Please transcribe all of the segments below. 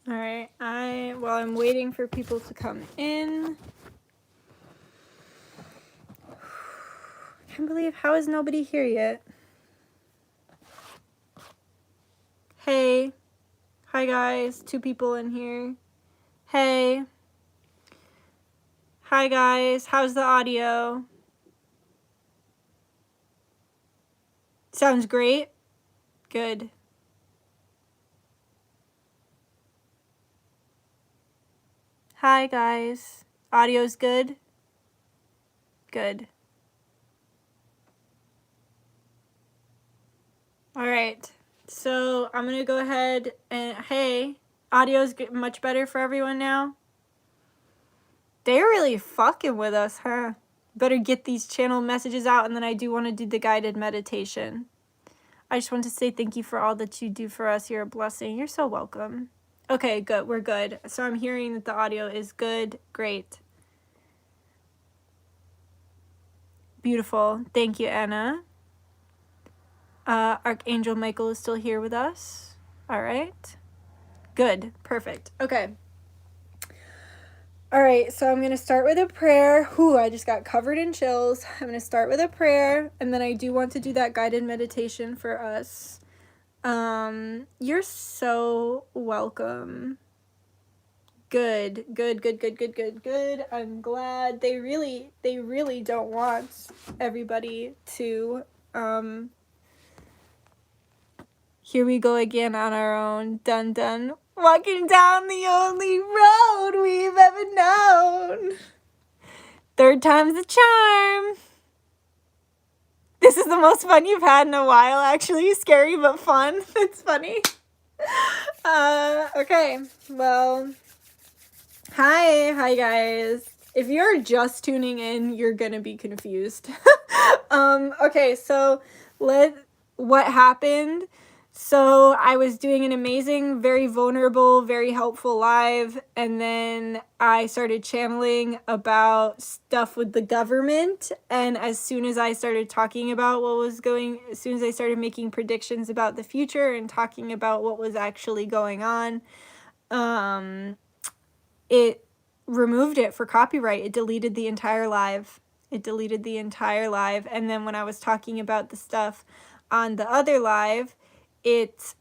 All right, while I'm waiting for people to come in, I can't believe, how is nobody here yet? Hey, hi guys, 2 people in here. Hey, hi guys, how's the audio? Sounds great. Good. Hi guys, audio's good? Good. All right, so I'm gonna go ahead and, hey, audio's much better for everyone now? They're really fucking with us, huh? Better get these channel messages out, and then I do want to do the guided meditation. I just want to say thank you for all that you do for us. You're a blessing. You're so welcome. Okay, good. We're good. So I'm hearing that the audio is good. Great. Beautiful. Thank you, Anna. Archangel Michael is still here with us. All right. Good. Perfect. Okay. All right, so I'm going to start with a prayer. Whew, I just got covered in chills. I'm going to start with a prayer, and then I do want to do that guided meditation for us. You're so welcome. Good. I'm glad. They really don't want everybody to, here we go again on our own. Dun dun. Walking down the only road we've ever known. 3rd time's the charm. This is the most fun you've had in a while, actually. Scary, but fun. It's funny. Okay. Well, hi guys. If you're just tuning in, you're gonna be confused. Okay, so what happened? So I was doing an amazing, very vulnerable, very helpful live, and then I started channeling about stuff with the government, and as soon as I started talking about as soon as I started making predictions about the future and talking about what was actually going on, it removed it for copyright. It deleted the entire live. And then when I was talking about the stuff on the other live, it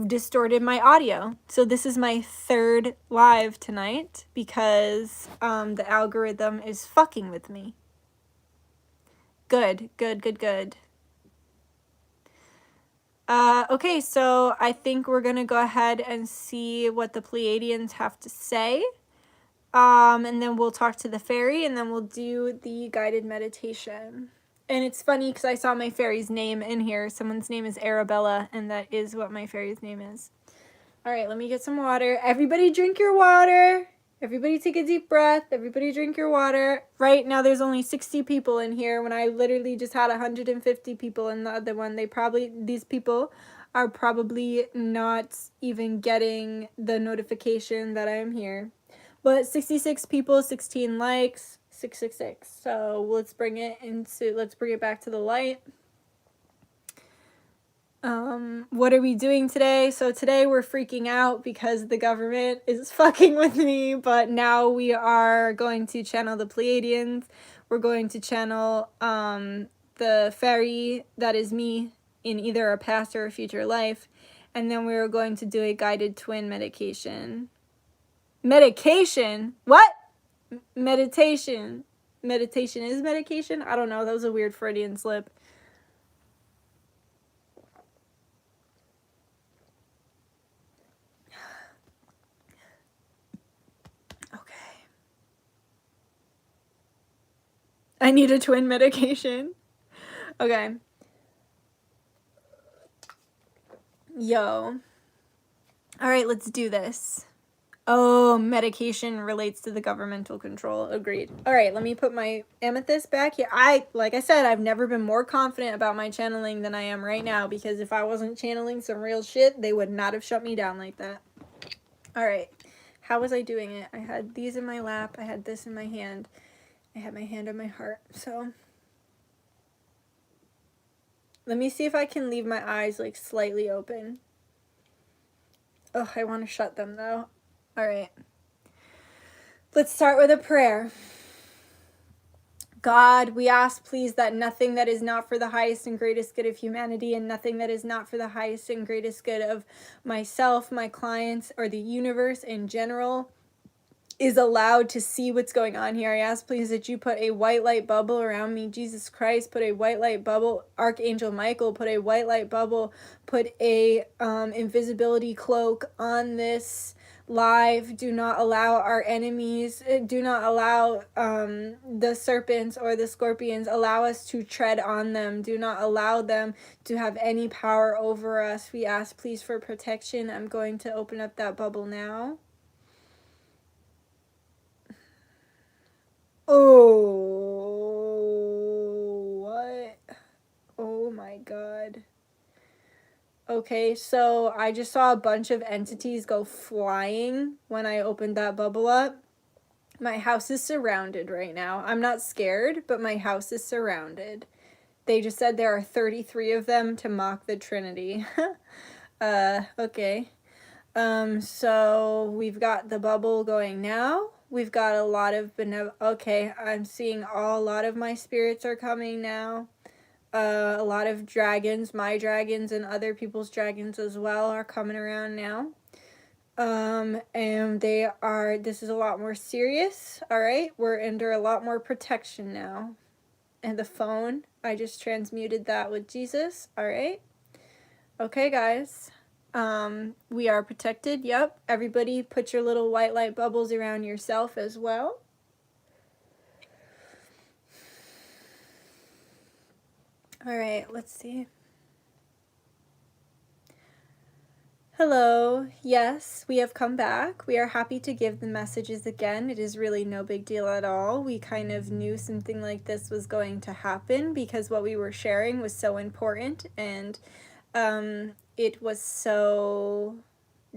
distorted my audio. So this is my 3rd live tonight because the algorithm is fucking with me. Good. Okay, so I think we're gonna go ahead and see what the Pleiadians have to say. And then we'll talk to the fairy, and then we'll do the guided meditation. And it's funny because I saw my fairy's name in here. Someone's name is Arabella, and that is what my fairy's name is. All right, let me get some water. Everybody drink your water. Everybody take a deep breath. Everybody drink your water. Right now there's only 60 people in here when I literally just had 150 people in the other one. These people are probably not even getting the notification that I am here. But 66 people, 16 likes, 666. So let's bring it back to the light. What are we doing today? So today we're freaking out because the government is fucking with me, but now we are going to channel the Pleiadians. We're going to channel the fairy that is me in either a past or a future life, and then we're going to do a guided twin medication. Medication? What? Meditation. Meditation is medication? I don't know. That was a weird Freudian slip. Okay. I need a twin medication. Okay. Yo. All right, let's do this. Oh, medication relates to the governmental control. Agreed. All right, let me put my amethyst back here. Like I said, I've never been more confident about my channeling than I am right now, because if I wasn't channeling some real shit, they would not have shut me down like that. All right. How was I doing it? I had these in my lap. I had this in my hand. I had my hand on my heart. So let me see if I can leave my eyes like slightly open. Oh, I want to shut them though. All right. Let's start with a prayer. God, we ask, please, that nothing that is not for the highest and greatest good of humanity, and nothing that is not for the highest and greatest good of myself, my clients, or the universe in general, is allowed to see what's going on here. I ask, please, that you put a white light bubble around me. Jesus Christ, put a white light bubble. Archangel Michael, put a white light bubble. Put a invisibility cloak on this live. Do not allow our enemies, do not allow the serpents or the scorpions, allow us to tread on them. Do not allow them to have any power over us. We ask, please, for protection. I'm going to open up that bubble now. Oh, what? Oh my God. Okay, so I just saw a bunch of entities go flying when I opened that bubble up. My house is surrounded right now. I'm not scared, but my house is surrounded. They just said there are 33 of them to mock the Trinity. Okay. So we've got the bubble going now. We've got a lot of okay, I'm seeing a lot of my spirits are coming now. A lot of dragons, my dragons and other people's dragons as well, are coming around now. And this is a lot more serious. All right, we're under a lot more protection now. And the phone, I just transmuted that with Jesus. All right. Okay, guys. We are protected. Yep. Everybody put your little white light bubbles around yourself as well. All right, let's see. Hello. Yes, we have come back. We are happy to give the messages again. It is really no big deal at all. We kind of knew something like this was going to happen because what we were sharing was so important, and it was so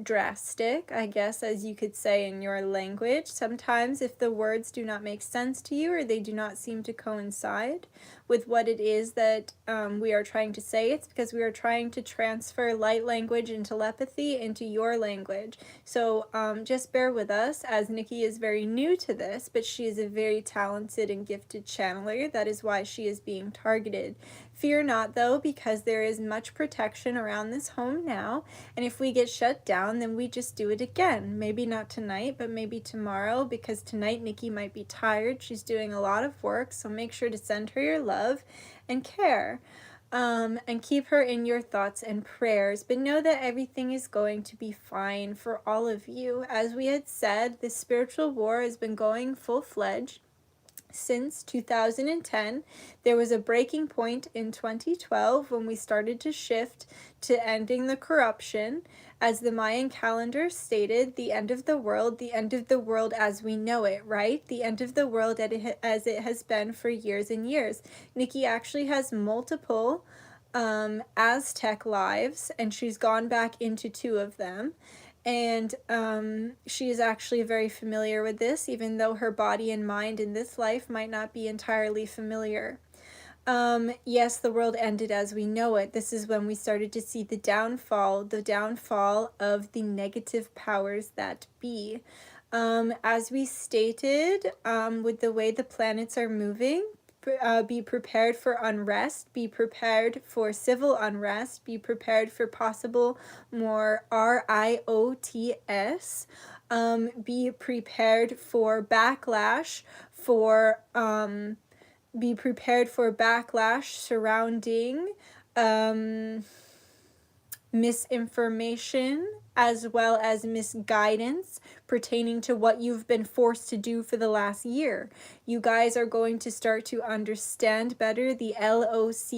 drastic, I guess, as you could say in your language. Sometimes if the words do not make sense to you or they do not seem to coincide with what it is that we are trying to say, it's because we are trying to transfer light language and telepathy into your language. So just bear with us, as Nikki is very new to this, but she is a very talented and gifted channeler. That is why she is being targeted. Fear not, though, because there is much protection around this home now, and if we get shut down, then we just do it again. Maybe not tonight, but maybe tomorrow, because tonight Nikki might be tired. She's doing a lot of work, so make sure to send her your love and care, and keep her in your thoughts and prayers. But know that everything is going to be fine for all of you. As we had said, the spiritual war has been going full-fledged since 2010. There was a breaking point in 2012 when we started to shift to ending the corruption. As the Mayan calendar stated, the end of the world as we know it, right? The end of the world as it has been for years and years. Nikki actually has multiple Aztec lives, and she's gone back into 2 of them. And she is actually very familiar with this, even though her body and mind in this life might not be entirely familiar. Yes, the world ended as we know it. This is when we started to see the downfall of the negative powers that be. As we stated, with the way the planets are moving, be prepared for unrest, be prepared for civil unrest, be prepared for possible more riots, be prepared for backlash, be prepared for backlash surrounding misinformation as well as misguidance pertaining to what you've been forced to do for the last year. You guys are going to start to understand better the LOCKDOWNS,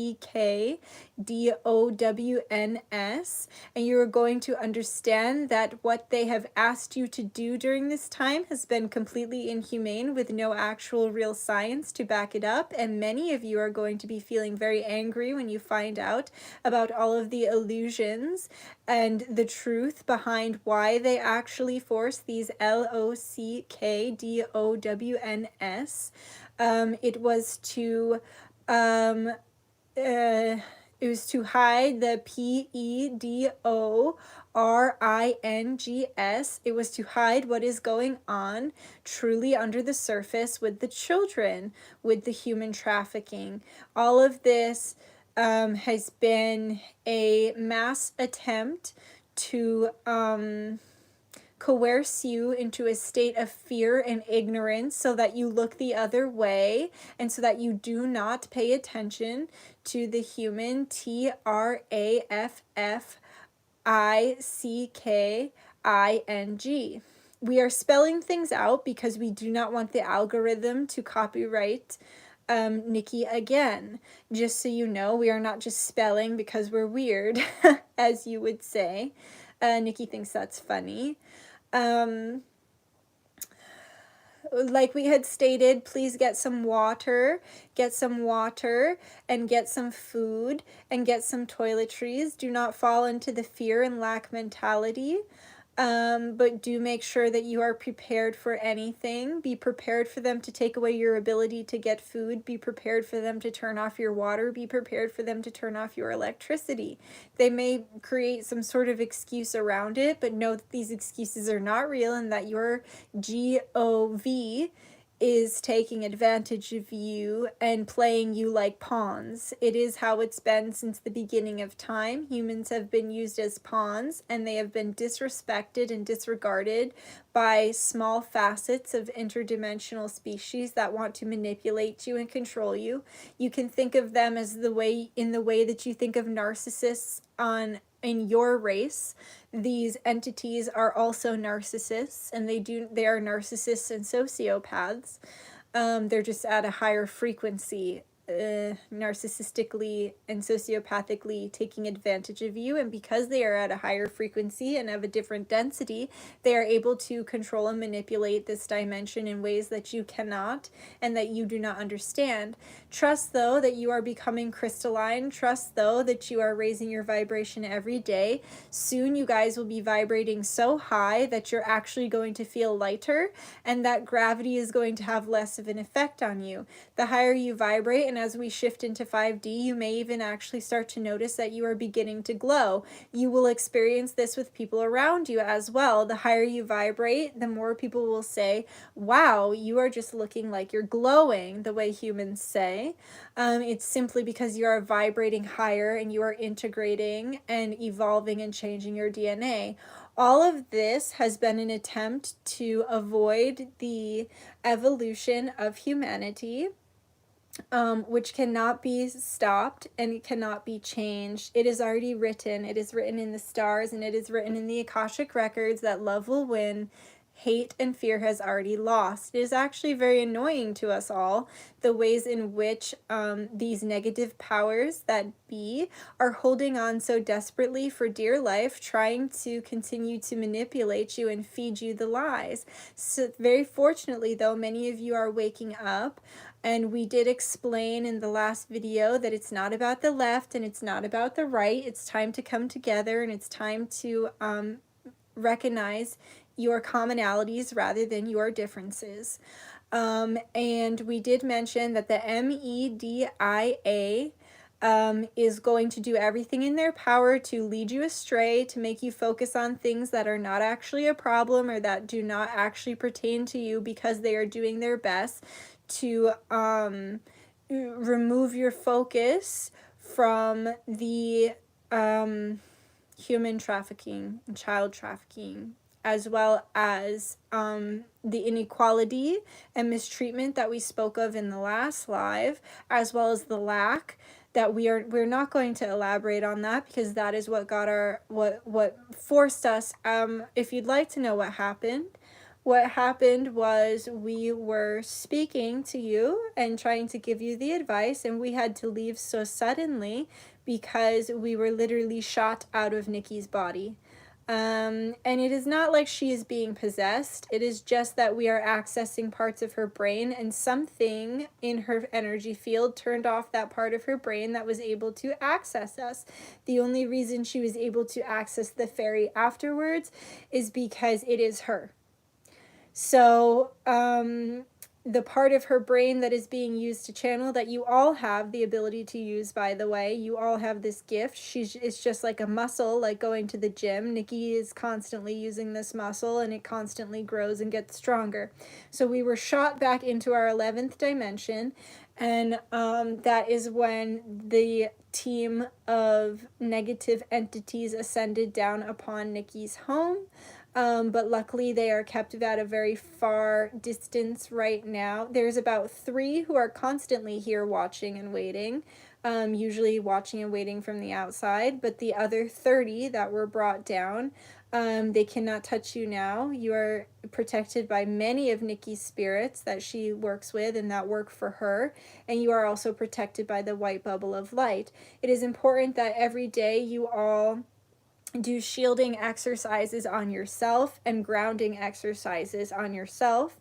and you're going to understand that what they have asked you to do during this time has been completely inhumane with no actual real science to back it up, and many of you are going to be feeling very angry when you find out about all of the illusions and the truth behind why they actually force these LOCKDOWNS. It was to hide the PEDO RINGS. It was to hide what is going on truly under the surface with the children, with the human trafficking. All of this has been a mass attempt to coerce you into a state of fear and ignorance so that you look the other way and so that you do not pay attention to the human TRAFFICKING. We are spelling things out because we do not want the algorithm to copyright Nikki again. Just so you know, we are not just spelling because we're weird, as you would say. Nikki thinks that's funny. Like we had stated, please get some water and get some food and get some toiletries. Do not fall into the fear and lack mentality. But do make sure that you are prepared for anything. Be prepared for them to take away your ability to get food. Be prepared for them to turn off your water. Be prepared for them to turn off your electricity. They may create some sort of excuse around it, but know that these excuses are not real and that your GOV is taking advantage of you and playing you like pawns. It is how it's been since the beginning of time. Humans have been used as pawns, and they have been disrespected and disregarded by small facets of interdimensional species that want to manipulate you and control you. You can think of them as in the way that you think of narcissists in your race. These entities are also narcissists, and they are narcissists and sociopaths. They're just at a higher frequency, narcissistically and sociopathically taking advantage of you. And because they are at a higher frequency and of a different density, they are able to control and manipulate this dimension in ways that you cannot and that you do not understand. Trust, though, that you are becoming crystalline. Trust, though, that you are raising your vibration every day. Soon you guys will be vibrating so high that you're actually going to feel lighter, and that gravity is going to have less of an effect on you. The higher you vibrate, and as we shift into 5D, you may even actually start to notice that you are beginning to glow. You will experience this with people around you as well. The higher you vibrate, the more people will say, wow, you are just looking like you're glowing, the way humans say. It's simply because you are vibrating higher and you are integrating and evolving and changing your DNA. All of this has been an attempt to avoid the evolution of humanity, which cannot be stopped and it cannot be changed. It is already written. It is written in the stars, and it is written in the Akashic records that love will win. Hate and fear has already lost. It is actually very annoying to us all, the ways in which these negative powers that be are holding on so desperately for dear life, trying to continue to manipulate you and feed you the lies. So very fortunately, though, many of you are waking up. And we did explain in the last video that it's not about the left and it's not about the right. It's time to come together, and it's time to recognize your commonalities rather than your differences. And we did mention that the MEDIA is going to do everything in their power to lead you astray, to make you focus on things that are not actually a problem or that do not actually pertain to you, because they are doing their best to remove your focus from the human trafficking and child trafficking, as well as the inequality and mistreatment that we spoke of in the last live, as well as the lack that we're not going to elaborate on that, because that is what got what forced us. If you'd like to know what happened was we were speaking to you and trying to give you the advice, and we had to leave so suddenly because we were literally shot out of Nikki's body. And it is not like she is being possessed. It is just that we are accessing parts of her brain, and something in her energy field turned off that part of her brain that was able to access us. The only reason she was able to access the fairy afterwards is because it is her. So, the part of her brain that is being used to channel, that you all have the ability to use, by the way. You all have this gift. It's just like a muscle, like going to the gym. Nikki is constantly using this muscle, and it constantly grows and gets stronger. So we were shot back into our 11th dimension, and that is when the team of negative entities ascended down upon Nikki's home. But luckily they are kept at a very far distance right now. There's about 3 who are constantly here watching and waiting, usually watching and waiting from the outside, but the other 30 that were brought down, they cannot touch you now. You are protected by many of Nikki's spirits that she works with and that work for her, and you are also protected by the white bubble of light. It is important that every day you all do shielding exercises on yourself and grounding exercises on yourself.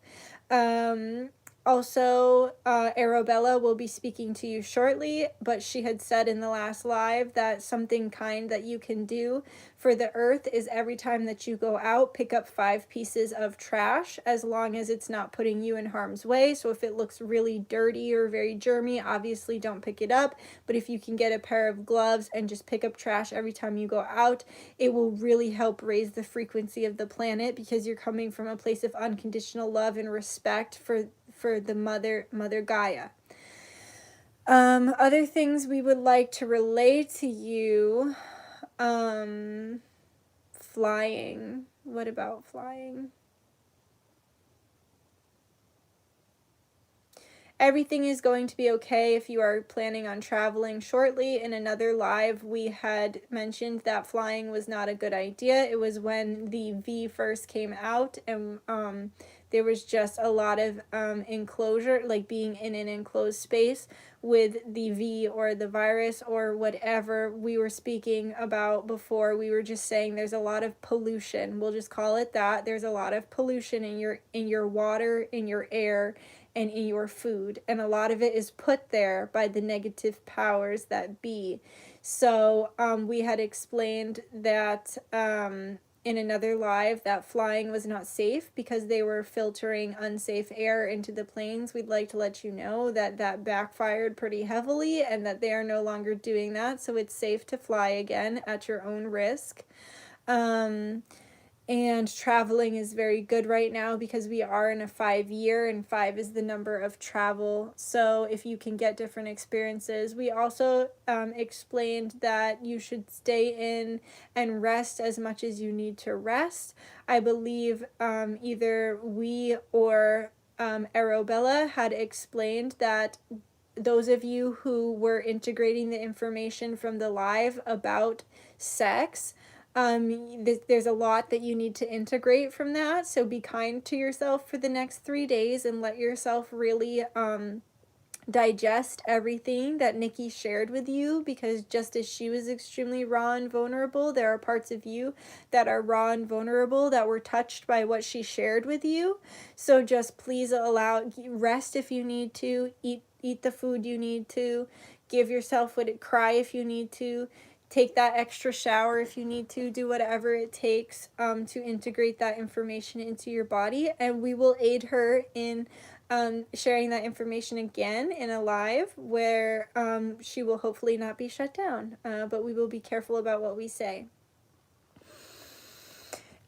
Also, Arabella will be speaking to you shortly, but she had said in the last live that something kind that you can do for the earth is every time that you go out, pick up 5 pieces of trash, as long as it's not putting you in harm's way. So if it looks really dirty or very germy, obviously don't pick it up. But if you can get a pair of gloves and just pick up trash every time you go out, it will really help raise the frequency of the planet, because you're coming from a place of unconditional love and respect for the mother Gaia. Other things we would like to relay to you. Flying. What about flying? Everything is going to be okay if you are planning on traveling shortly. In another live, we had mentioned that flying was not a good idea. It was when the V first came out, and there was just a lot of enclosure, like being in an enclosed space with the V or the virus or whatever we were speaking about before. We were just saying there's a lot of pollution. We'll just call it that. There's a lot of pollution in your water, in your air, and in your food, and a lot of it is put there by the negative powers that be. So we had explained that in another live that flying was not safe because they were filtering unsafe air into the planes. We'd like to let you know that that backfired pretty heavily and that they are no longer doing that, so it's safe to fly again at your own risk. And traveling is very good right now because we are in a 5-year, and 5 is the number of travel. So if you can get different experiences. We also explained that you should stay in and rest as much as you need to rest. I believe either we or Arabella had explained that those of you who were integrating the information from the live about sex, there's a lot that you need to integrate from that, so be kind to yourself for the next 3 days and let yourself really digest everything that Nikki shared with you, because just as she was extremely raw and vulnerable, there are parts of you that are raw and vulnerable that were touched by what she shared with you. So just please rest if you need to, eat the food you need to, give yourself cry if you need to, take that extra shower if you need to, do whatever it takes to integrate that information into your body. And we will aid her in sharing that information again in a live where she will hopefully not be shut down, but we will be careful about what we say.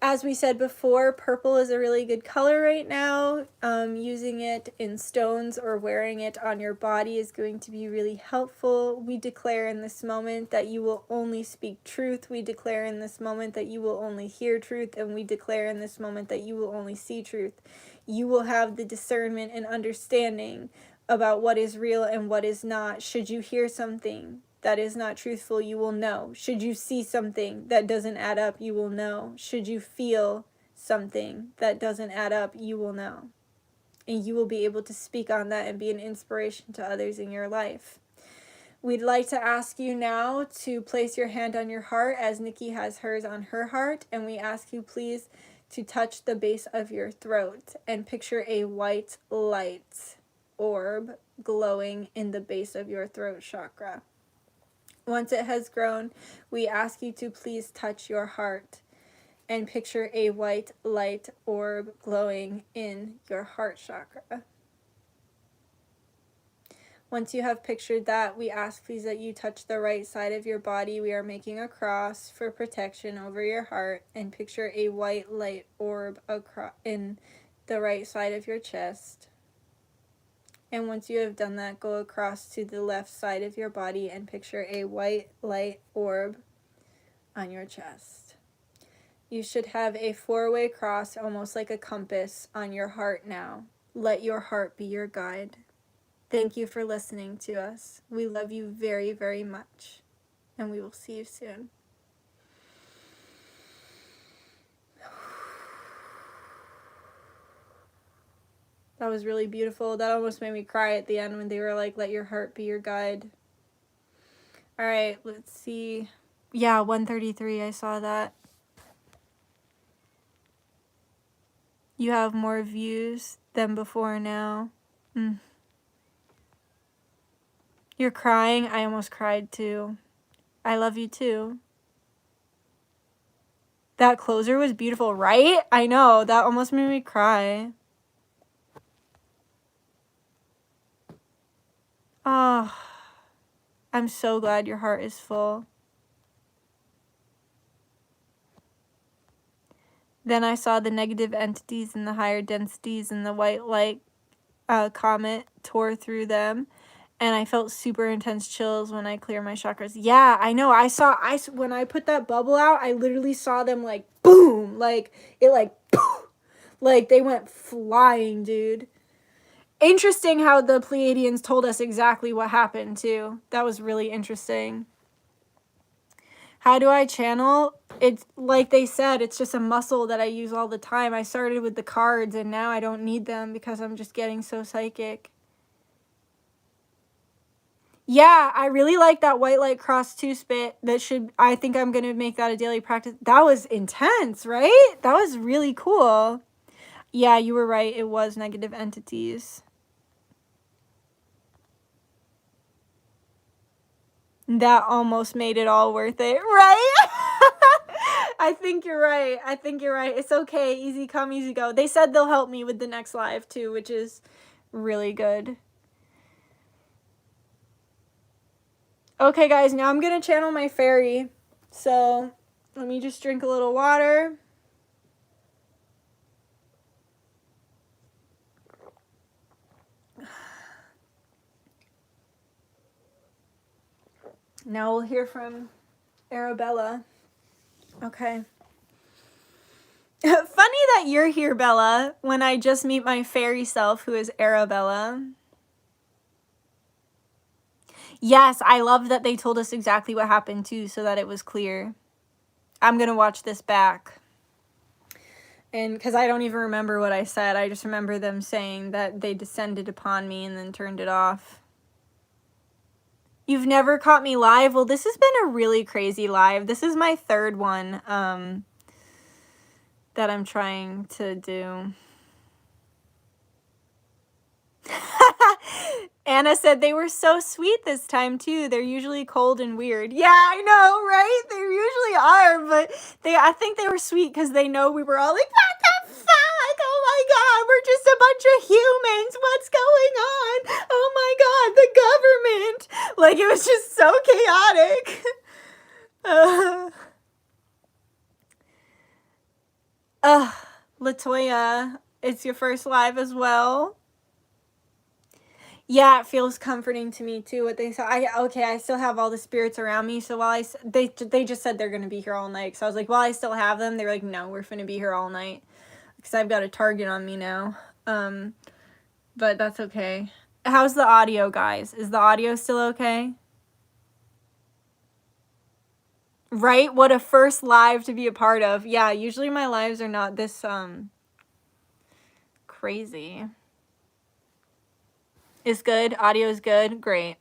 As we said before, purple is a really good color right now. Using it in stones or wearing it on your body is going to be really helpful. We declare in this moment that you will only speak truth. We declare in this moment that you will only hear truth. And we declare in this moment that you will only see truth. You will have the discernment and understanding about what is real and what is not. Should you hear something that is not truthful, you will know. Should you see something that doesn't add up, you will know. Should you feel something that doesn't add up, you will know. And you will be able to speak on that and be an inspiration to others in your life. We'd like to ask you now to place your hand on your heart as Nikki has hers on her heart. And we ask you please to touch the base of your throat and picture a white light orb glowing in the base of your throat chakra. Once it has grown, we ask you to please touch your heart and picture a white light orb glowing in your heart chakra. Once you have pictured that, we ask please that you touch the right side of your body. We are making a cross for protection over your heart, and picture a white light orb in the right side of your chest. And once you have done that, go across to the left side of your body and picture a white light orb on your chest. You should have a 4-way cross, almost like a compass, on your heart now. Let your heart be your guide. Thank you for listening to us. We love you very, very much, and we will see you soon. That was really beautiful. That almost made me cry at the end when they were like, let your heart be your guide. All right, let's see. Yeah, 133, I saw that. You have more views than before now. You're crying? I almost cried too. I love you too. That closer was beautiful, right? I know, that almost made me cry. Oh, I'm so glad your heart is full. Then I saw the negative entities and the higher densities, and the white light comet tore through them, and I felt super intense chills when I clear my chakras. Yeah, I know. When I put that bubble out, I literally saw them like boom, like it like poof, like they went flying, dude. Interesting how the Pleiadians told us exactly what happened too. That was really interesting. How do I channel? It's like they said, it's just a muscle that I use all the time. I started with the cards and now I don't need them because I'm just getting so psychic. Yeah, I really like that white light cross 2 spit. I think I'm going to make that a daily practice. That was intense, right? That was really cool. Yeah, you were right. It was negative entities. That almost made it all worth it, right? I think you're right. It's okay. Easy come, easy go. They said they'll help me with the next live too, which is really good. Okay, guys, now I'm going to channel my fairy. So, let me just drink a little water. Now we'll hear from Arabella. Okay. Funny that you're here, Bella, when I just meet my fairy self, who is Arabella. Yes, I love that they told us exactly what happened, too, so that it was clear. I'm going to watch this back. And because I don't even remember what I said. I just remember them saying that they descended upon me and then turned it off. You've never caught me live? Well, this has been a really crazy live. This is my 3rd one that I'm trying to do. Anna said they were so sweet this time, too. They're usually cold and weird. Yeah, I know, right? They usually are, but I think they were sweet because they know we were all like, what the fuck? Oh my God, we're just a bunch of humans. What's going on? Oh my God, the government. Like, it was just so chaotic. Latoya, it's your first live as well. Yeah, it feels comforting to me too. What they said, I still have all the spirits around me. So while they just said they're gonna be here all night. So I was like, well, I still have them. They were like, no, we're gonna be here all night because I've got a target on me now. But that's okay. How's the audio, guys? Is the audio still okay? Right? What a first live to be a part of. Yeah, usually my lives are not this crazy. It's good. Audio is good. Great.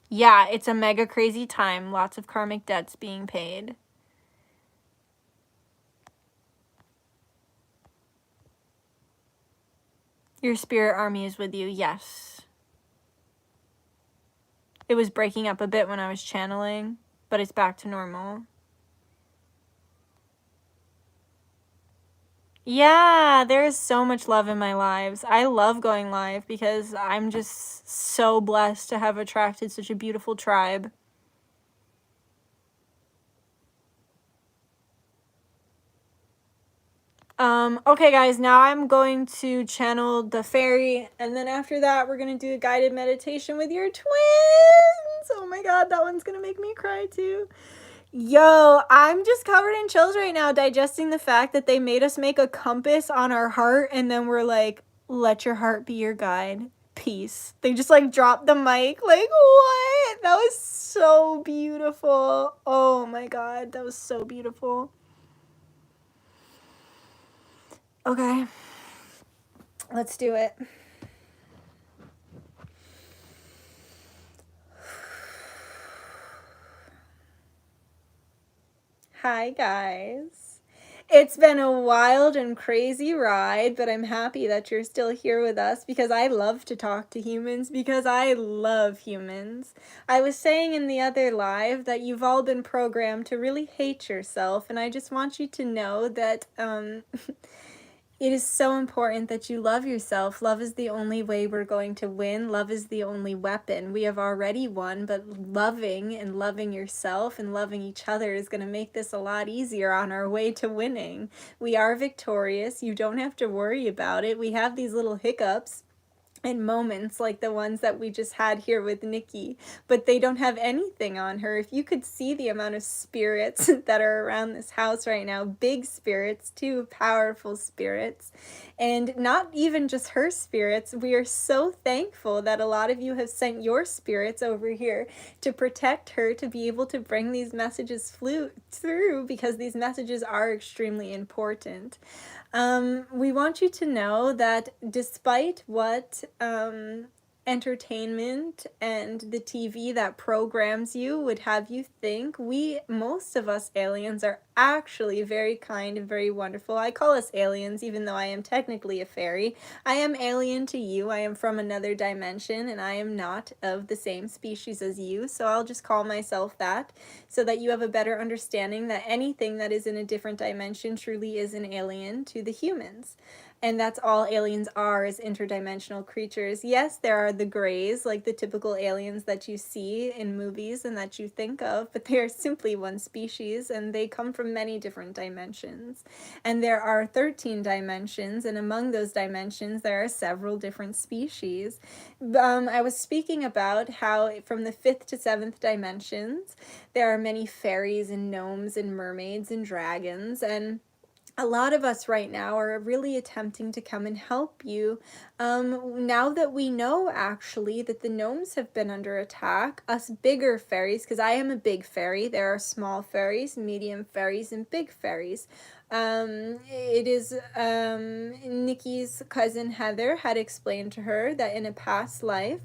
Yeah, it's a mega crazy time. Lots of karmic debts being paid. Your spirit army is with you. Yes. It was breaking up a bit when I was channeling, but it's back to normal. Yeah, there is so much love in my lives. I love going live because I'm just so blessed to have attracted such a beautiful tribe. Okay guys, now I'm going to channel the fairy, and then after that we're gonna do a guided meditation with your twins. Oh my god, that one's gonna make me cry too. Yo, I'm just covered in chills right now, digesting the fact that they made us make a compass on our heart, and then we're like, let your heart be your guide. Peace. They just like dropped the mic. Like, what? That was so beautiful. Oh my god, that was so beautiful. Okay, let's do it. Hi, guys. It's been a wild and crazy ride, but I'm happy that you're still here with us because I love to talk to humans because I love humans. I was saying in the other live that you've all been programmed to really hate yourself, and I just want you to know that it is so important that you love yourself. Love is the only way we're going to win. Love is the only weapon. We have already won, but loving and loving yourself and loving each other is going to make this a lot easier on our way to winning. We are victorious. You don't have to worry about it. We have these little hiccups and moments like the ones that we just had here with Nikki, but they don't have anything on her. If you could see the amount of spirits that are around this house right now, big spirits too, powerful spirits, and not even just her spirits. We are so thankful that a lot of you have sent your spirits over here to protect her, to be able to bring these messages through, because these messages are extremely important. We want you to know that despite what entertainment and the TV that programs you would have you think, most of us aliens are actually very kind and very wonderful. I call us aliens even though I am technically a fairy. I am alien to you. I am from another dimension and I am not of the same species as you, so I'll just call myself that so that you have a better understanding that anything that is in a different dimension truly is an alien to the humans. And that's all aliens are, is interdimensional creatures. Yes, there are the grays, like the typical aliens that you see in movies and that you think of, but they are simply one species and they come from many different dimensions. And there are 13 dimensions, and among those dimensions there are several different species. I was speaking about how from the 5th to 7th dimensions there are many fairies and gnomes and mermaids and dragons, and a lot of us right now are really attempting to come and help you. Now that we know actually that the gnomes have been under attack, us bigger fairies, because I am a big fairy, there are small fairies, medium fairies, and big fairies. It is Nikki's cousin Heather had explained to her that in a past life,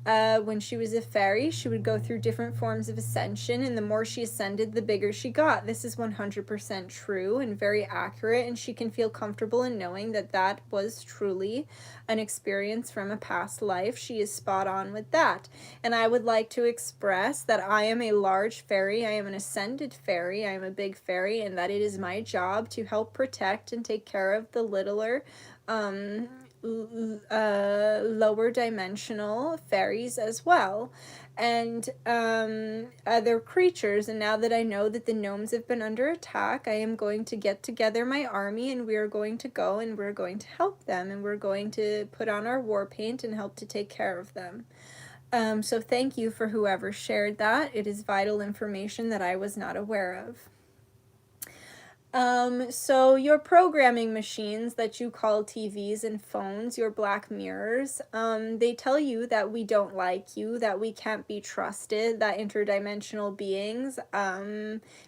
when she was a fairy, she would go through different forms of ascension, and the more she ascended, the bigger she got. This is 100% true and very accurate, and she can feel comfortable in knowing that that was truly an experience from a past life. She is spot on with that. And I would like to express that I am a large fairy, I am an ascended fairy, I am a big fairy, and that it is my job to help protect and take care of the littler, lower dimensional fairies as well, and other creatures. And now that I know that the gnomes have been under attack, I am going to get together my army, and we are going to go and we're going to help them, and we're going to put on our war paint and help to take care of them. So thank you for whoever shared that. It is vital information that I was not aware of. So your programming machines that you call TVs and phones, your black mirrors, they tell you that we don't like you, that we can't be trusted, that interdimensional beings,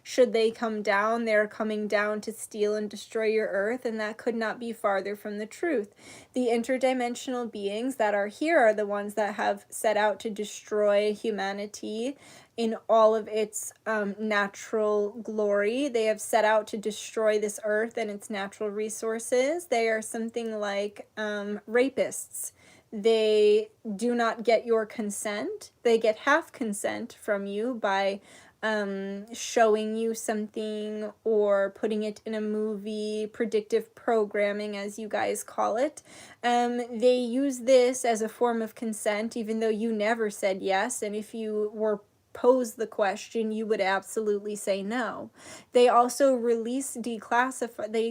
should they come down, they're coming down to steal and destroy your earth, and that could not be farther from the truth. The interdimensional beings that are here are the ones that have set out to destroy humanity in all of its natural glory. They have set out to destroy this earth and its natural resources. They are something like rapists. They do not get your consent. They get half consent from you by showing you something or putting it in a movie, predictive programming as you guys call it. They use this as a form of consent, even though you never said yes, and if you were posed the question, you would absolutely say no. They also they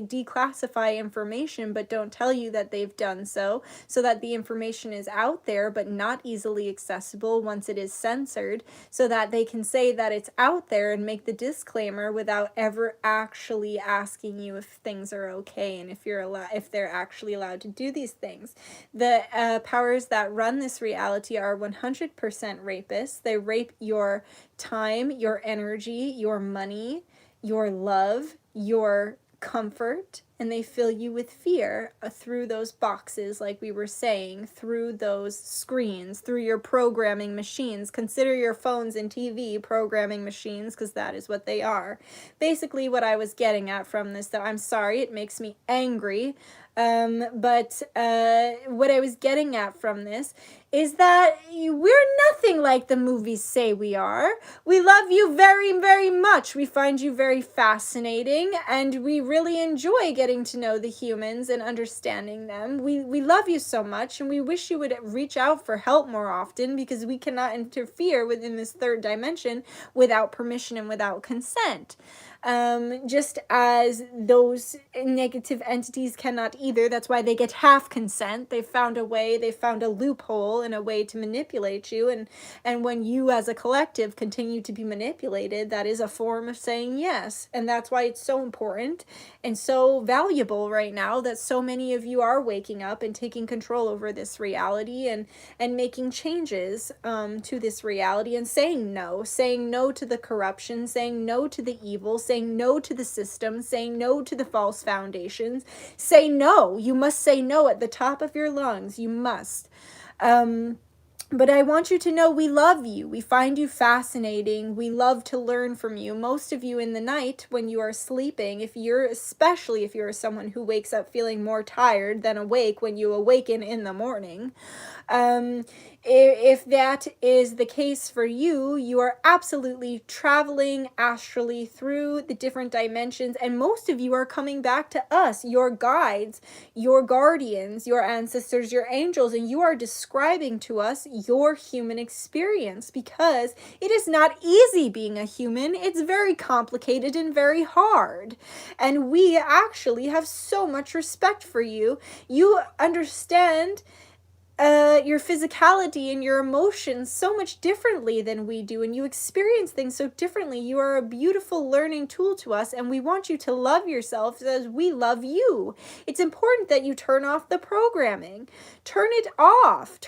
declassify information but don't tell you that they've done so that the information is out there but not easily accessible once it is censored, so that they can say that it's out there and make the disclaimer without ever actually asking you if things are okay and if they're actually allowed to do these things. The powers that run this reality are 100% rapists. They rape your time, your energy, your money, your love, your comfort, and they fill you with fear through those boxes, like we were saying, through those screens, through your programming machines. Consider your phones and TV programming machines, because that is what they are. Basically, what I was getting at from this, though, I'm sorry, it makes me angry, but what I was getting at from this is that we're nothing like the movies say we are. We love you very, very much. We find you very fascinating, and we really enjoy getting to know the humans and understanding them. We love you so much, and we wish you would reach out for help more often, because we cannot interfere within this third dimension without permission and without consent. Just as those negative entities cannot either. That's why they get half consent. They found a loophole and a way to manipulate you, and when you as a collective continue to be manipulated, that is a form of saying yes. And that's why it's so important and so valuable right now that so many of you are waking up and taking control over this reality and making changes to this reality, and saying no to the corruption, saying no to the evil, saying no to the system, saying no to the false foundations. Say no. You must say no at the top of your lungs. You must. But I want you to know we love you. We find you fascinating. We love to learn from you. Most of you in the night when you are sleeping, especially if you're someone who wakes up feeling more tired than awake when you awaken in the morning, if that is the case for you, you are absolutely traveling astrally through the different dimensions, and most of you are coming back to us, your guides, your guardians, your ancestors, your angels, and you are describing to us your human experience, because it is not easy being a human. It's very complicated and very hard, and we actually have so much respect for you. You understand your physicality and your emotions so much differently than we do, and you experience things so differently. You are a beautiful learning tool to us, and we want you to love yourself as we love you. It's important that you turn off the programming. Turn it off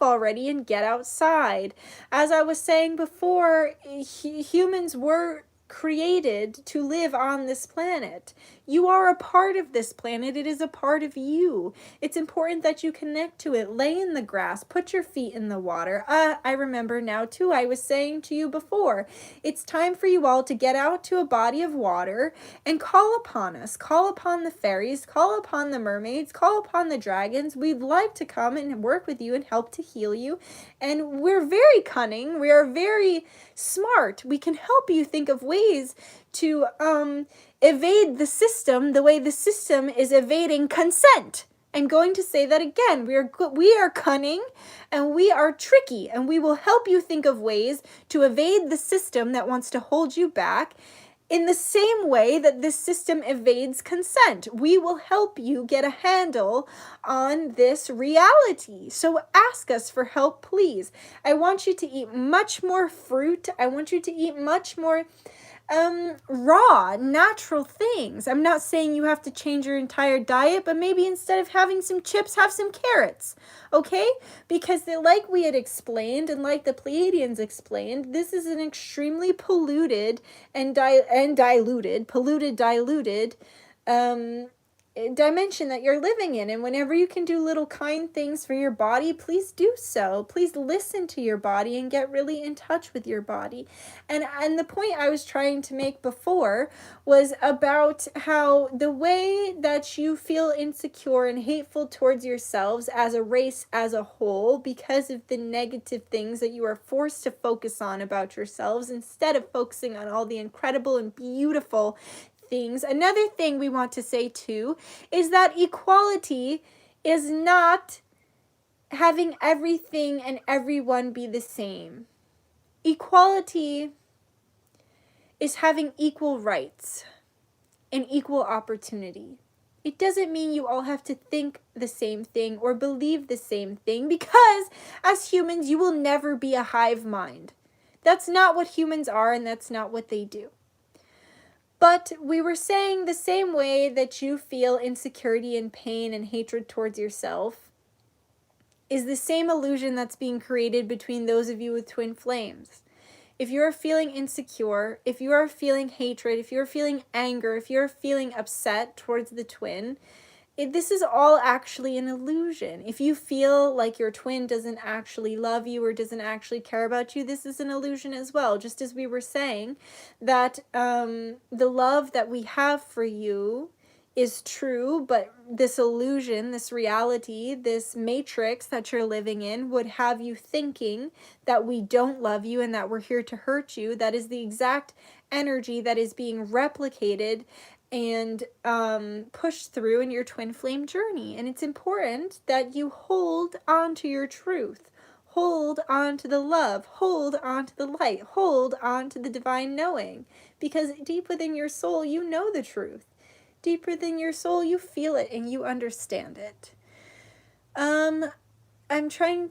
already, and get outside. As I was saying before, humans were created to live on this planet. You are a part of this planet. It is a part of you. It's important that you connect to it. Lay in the grass. Put your feet in the water. I remember now too, I was saying to you before, it's time for you all to get out to a body of water and call upon us. Call upon the fairies. Call upon the mermaids. Call upon the dragons. We'd like to come and work with you and help to heal you. And we're very cunning. We are very smart. We can help you think of ways to evade the system the way the system is evading consent. I'm going to say that again. We are cunning and we are tricky, and we will help you think of ways to evade the system that wants to hold you back in the same way that this system evades consent. We will help you get a handle on this reality. So ask us for help, please. I want you to eat much more fruit. I want you to eat much more raw, natural things. I'm not saying you have to change your entire diet, but maybe instead of having some chips, have some carrots, okay? Because like we had explained, and like the Pleiadians explained, this is an extremely polluted and diluted dimension that you're living in. And whenever you can do little kind things for your body, please do so. Please listen to your body and get really in touch with your body. And the point I was trying to make before was about how the way that you feel insecure and hateful towards yourselves as a race as a whole, because of the negative things that you are forced to focus on about yourselves, instead of focusing on all the incredible and beautiful things. Another thing we want to say too is that equality is not having everything and everyone be the same. Equality is having equal rights and equal opportunity. It doesn't mean you all have to think the same thing or believe the same thing, because as humans you will never be a hive mind. That's not what humans are, and that's not what they do. But we were saying the same way that you feel insecurity and pain and hatred towards yourself is the same illusion that's being created between those of you with twin flames. If you are feeling insecure, if you are feeling hatred, if you're feeling anger, if you're feeling upset towards the twin, this is all actually an illusion. If you feel like your twin doesn't actually love you or doesn't actually care about you, this is an illusion as well. Just as we were saying that the love that we have for you is true, but this illusion, this reality, this matrix that you're living in would have you thinking that we don't love you and that we're here to hurt you. That is the exact energy that is being replicated and pushed through in your twin flame journey. And it's important that you hold on to your truth. Hold on to the love. Hold on to the light. Hold on to the divine knowing. Because deep within your soul, you know the truth. Deep within your soul, you feel it and you understand it. I'm trying,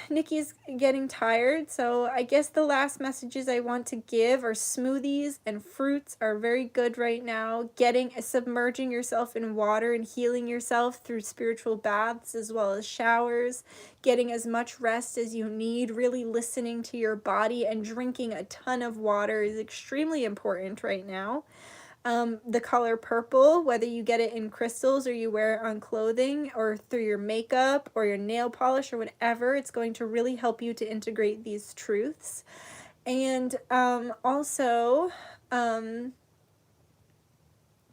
Nikki's getting tired, so I guess the last messages I want to give are smoothies and fruits are very good right now. Submerging yourself in water and healing yourself through spiritual baths as well as showers. Getting as much rest as you need, really listening to your body, and drinking a ton of water is extremely important right now. The color purple, whether you get it in crystals or you wear it on clothing or through your makeup or your nail polish or whatever, it's going to really help you to integrate these truths. And also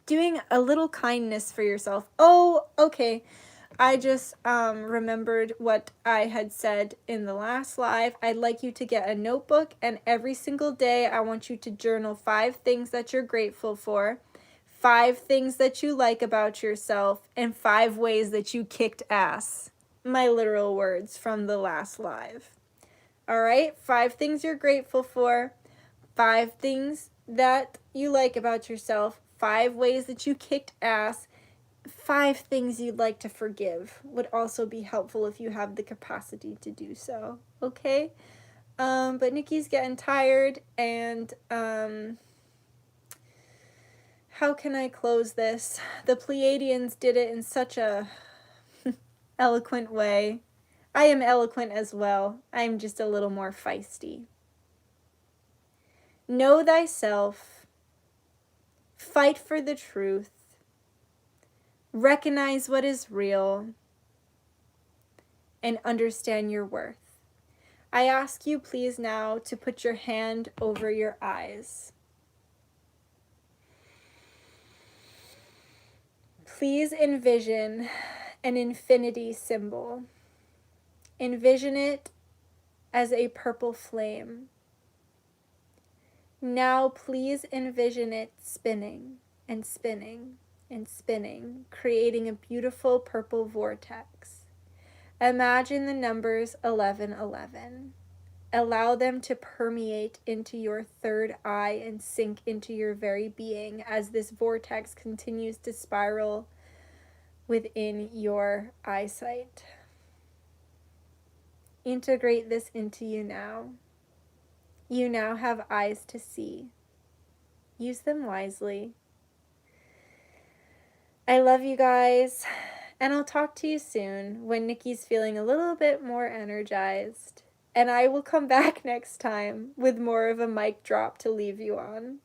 doing a little kindness for yourself. Oh, okay. I just remembered what I had said in the last live. I'd like you to get a notebook, and every single day I want you to journal 5 things that you're grateful for, 5 things that you like about yourself, and 5 ways that you kicked ass. My literal words from the last live. All right, 5 things you're grateful for, 5 things that you like about yourself, 5 ways that you kicked ass, 5 things you'd like to forgive would also be helpful if you have the capacity to do so, okay? But Nikki's getting tired, and how can I close this? The Pleiadians did it in such a eloquent way. I am eloquent as well. I'm just a little more feisty. Know thyself. Fight for the truth. Recognize what is real, and understand your worth. I ask you please now to put your hand over your eyes. Please envision an infinity symbol. Envision it as a purple flame. Now please envision it spinning and spinning and spinning, creating a beautiful purple vortex. Imagine the numbers 1111. Allow them to permeate into your third eye and sink into your very being as this vortex continues to spiral within your eyesight. Integrate this into you now. You now have eyes to see. Use them wisely. I love you guys, and I'll talk to you soon when Nikki's feeling a little bit more energized. And I will come back next time with more of a mic drop to leave you on.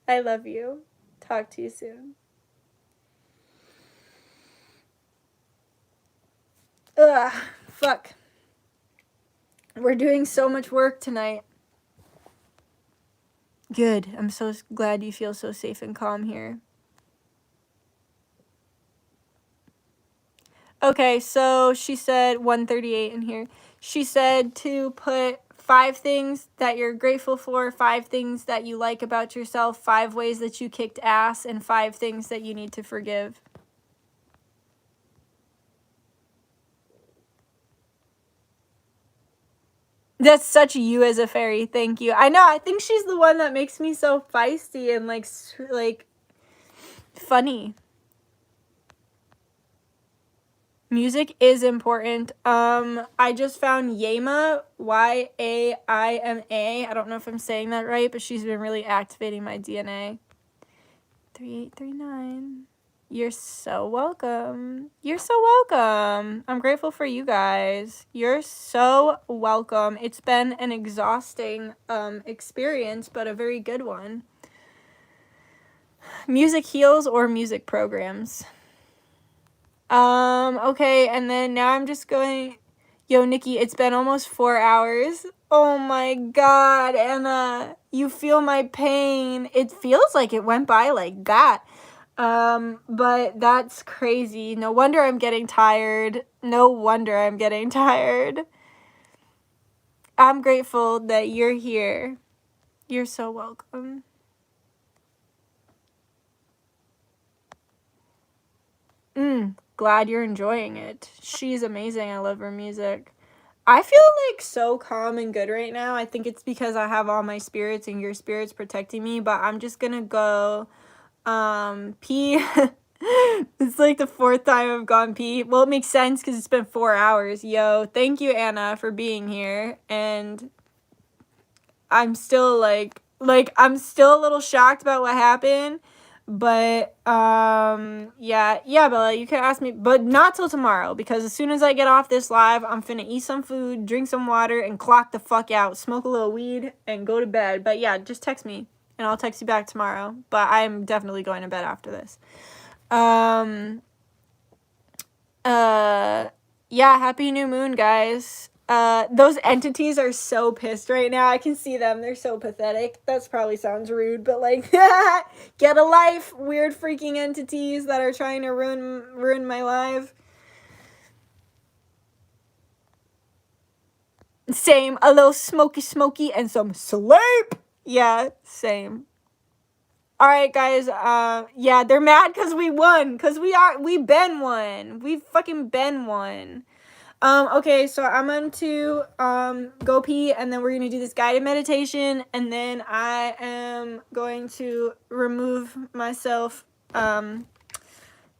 I love you. Talk to you soon. Fuck. We're doing so much work tonight. Good. I'm so glad you feel so safe and calm here. Okay, so she said 138 in here. She said to put 5 things that you're grateful for, 5 things that you like about yourself, 5 ways that you kicked ass, and 5 things that you need to forgive. That's such you as a fairy. Thank you. I know. I think she's the one that makes me so feisty and like funny. Music is important. I just found Yaima, Yaima. I don't know if I'm saying that right, but she's been really activating my DNA. 3839. You're so welcome. You're so welcome. I'm grateful for you guys. You're so welcome. It's been an exhausting experience, but a very good one. Music heals or music programs. Okay, and then now I'm just going... Yo, Nikki, it's been almost 4 hours. Oh my god, Anna. You feel my pain. It feels like it went by like that. But that's crazy. No wonder I'm getting tired. No wonder I'm getting tired. I'm grateful that you're here. You're so welcome. Glad you're enjoying it. She's amazing. I love her music. I feel like so calm and good right now. I think it's because I have all my spirits and your spirits protecting me, but I'm just gonna go pee. It's like the 4th time I've gone pee. Well, it makes sense because it's been 4 hours. Yo, thank you, Anna, for being here. And I'm still like I'm still a little shocked about what happened. But yeah, Bella, you can ask me, but not till tomorrow, because as soon as I get off this live, I'm finna eat some food, drink some water, and clock the fuck out, smoke a little weed, and go to bed. But yeah, just text me, and I'll text you back tomorrow. But I'm definitely going to bed after this. Yeah, happy new moon, guys. Those entities are so pissed right now. I can see them. They're so pathetic. That probably sounds rude, but like, get a life, weird freaking entities that are trying to ruin my life. Same. A little smoky, and some sleep. Yeah, same. All right, guys. Yeah, they're mad because we won. Because we been won. We fucking been won. Okay, so I'm going to go pee, and then we're going to do this guided meditation, and then I am going to remove myself and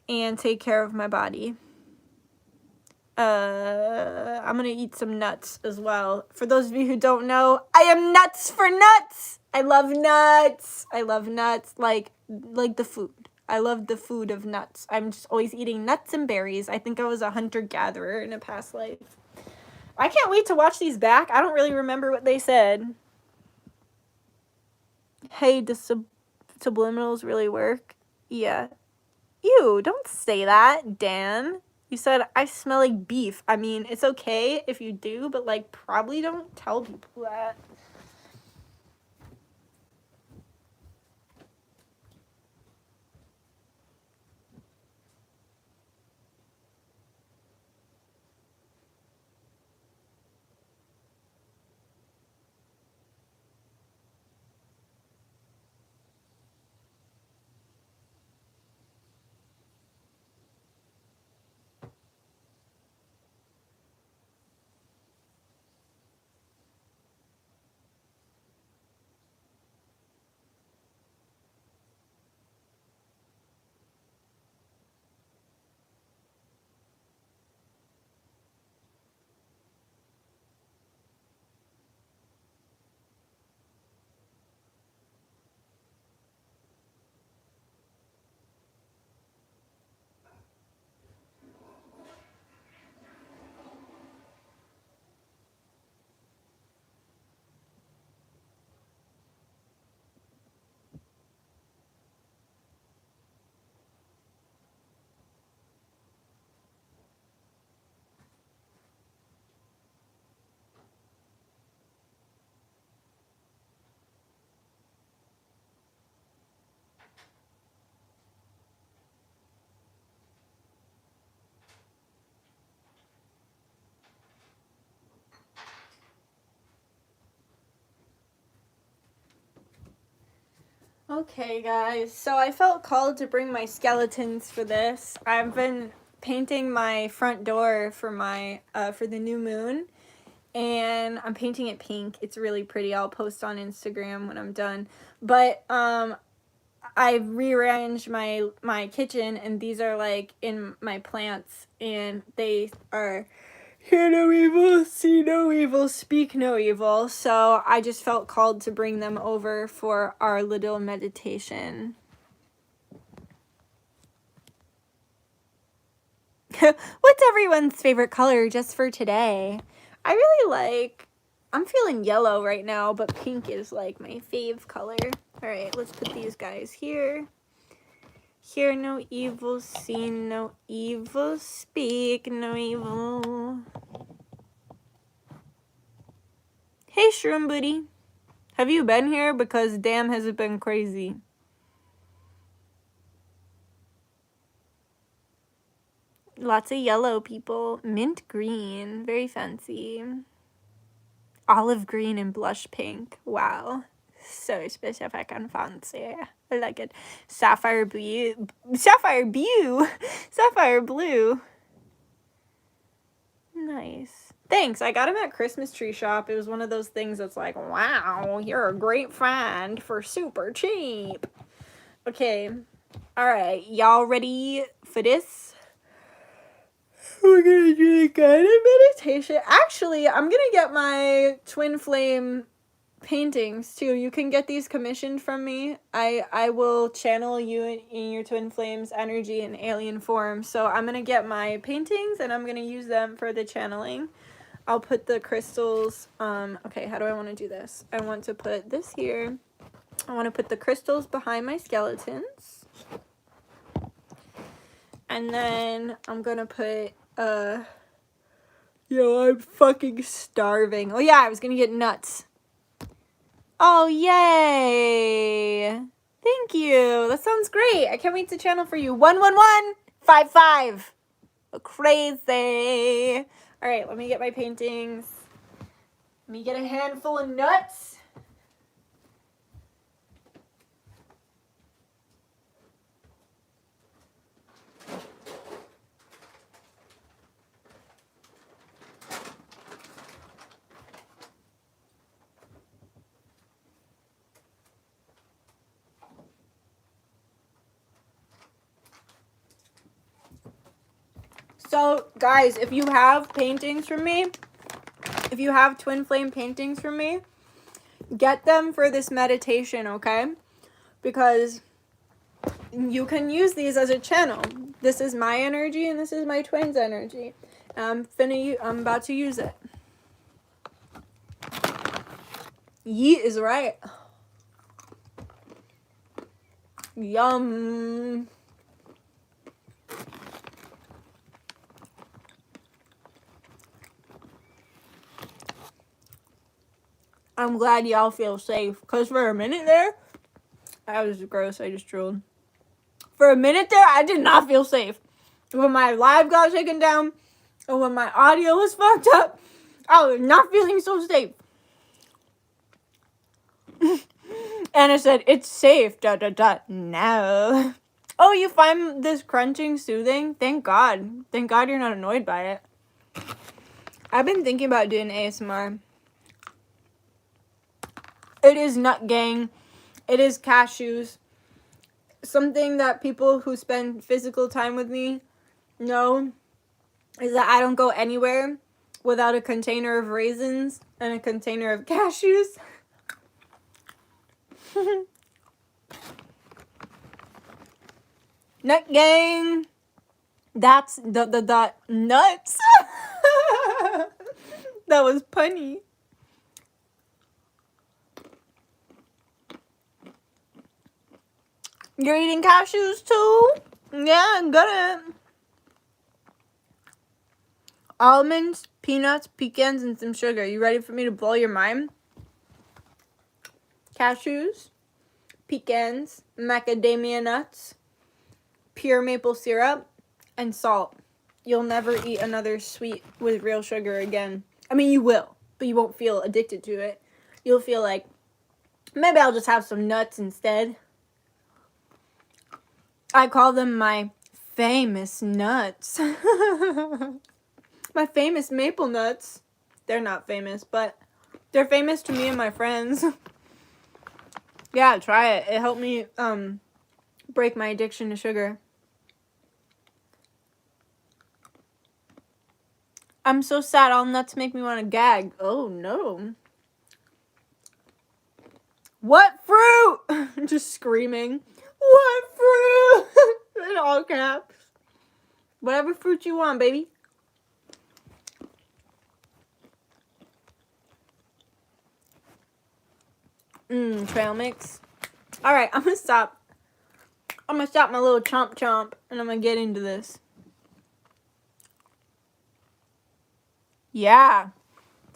take care of my body. I'm going to eat some nuts as well. For those of you who don't know, I am nuts for nuts. I love nuts. I love nuts like the food. I love the food of nuts. I'm just always eating nuts and berries. I think I was a hunter-gatherer in a past life. I can't wait to watch these back. I don't really remember what they said. Hey, does subliminals really work? Yeah. Ew, don't say that, Dan. You said I smell like beef. I mean, it's okay if you do, but like probably don't tell people that. Okay, guys, so I felt called to bring my skeletons for this. I've been painting my front door for my for the new moon, and I'm painting it pink. It's really pretty. I'll post on Instagram when I'm done. But I've rearranged my kitchen, and these are like in my plants, and they are hear no evil, see no evil, speak no evil. So I just felt called to bring them over for our little meditation. What's everyone's favorite color just for today? I really like, I'm feeling yellow right now, but pink is like my fave color. All right, let's put these guys here. Hear no evil, see no evil, speak no evil. Hey, Shroom Booty. Have you been here? Because damn, has it been crazy. Lots of yellow people. Mint green. Very fancy. Olive green and blush pink. Wow. So specific and fancy. I like it. Sapphire blue. Sapphire blue. Sapphire blue. Nice. Thanks. I got him at Christmas Tree Shop. It was one of those things that's like, wow, you're a great find for super cheap. Okay. All right. Y'all ready for this? We're going to do the guided meditation. Actually, I'm going to get my twin flame paintings too. You can get these commissioned from me. I will channel you in your twin flames energy in alien form. So I'm going to get my paintings and I'm going to use them for the channeling. I'll put the crystals, okay, how do I want to do this? I want to put this here. I want to put the crystals behind my skeletons. And then I'm going to put, yo, I'm fucking starving. Oh yeah, I was going to get nuts. Oh, yay. Thank you. That sounds great. I can't wait to channel for you. 11155. Crazy. All right, let me get my paintings. Let me get a handful of nuts. So, guys, if you have paintings from me, if you have twin flame paintings from me, get them for this meditation, okay? Because you can use these as a channel. This is my energy and this is my twin's energy. I'm about to use it. Yeet is right. Yum. I'm glad y'all feel safe. Because for a minute there, that was gross. I just drooled. For a minute there, I did not feel safe. When my live got taken down, and when my audio was fucked up, I was not feeling so safe. And I said, it's safe, ... No. Oh, you find this crunching soothing? Thank God. Thank God you're not annoyed by it. I've been thinking about doing ASMR. It is nut gang. It is cashews. Something that people who spend physical time with me know is that I don't go anywhere without a container of raisins and a container of cashews. Nut gang. That's the nuts. That was punny. You're eating cashews too? Yeah, got it. Almonds, peanuts, pecans, and some sugar. You ready for me to blow your mind? Cashews, pecans, macadamia nuts, pure maple syrup, and salt. You'll never eat another sweet with real sugar again. I mean, you will, but you won't feel addicted to it. You'll feel like, maybe I'll just have some nuts instead. I call them my famous nuts. My famous maple nuts. They're not famous, but they're famous to me and my friends. Yeah, try it. It helped me break my addiction to sugar. I'm so sad. All nuts make me want to gag. Oh no. What fruit? Just screaming. What fruit? In all caps. Whatever fruit you want, baby. Trail mix. Alright, I'm gonna stop. I'm gonna stop my little chomp chomp and I'm gonna get into this. Yeah.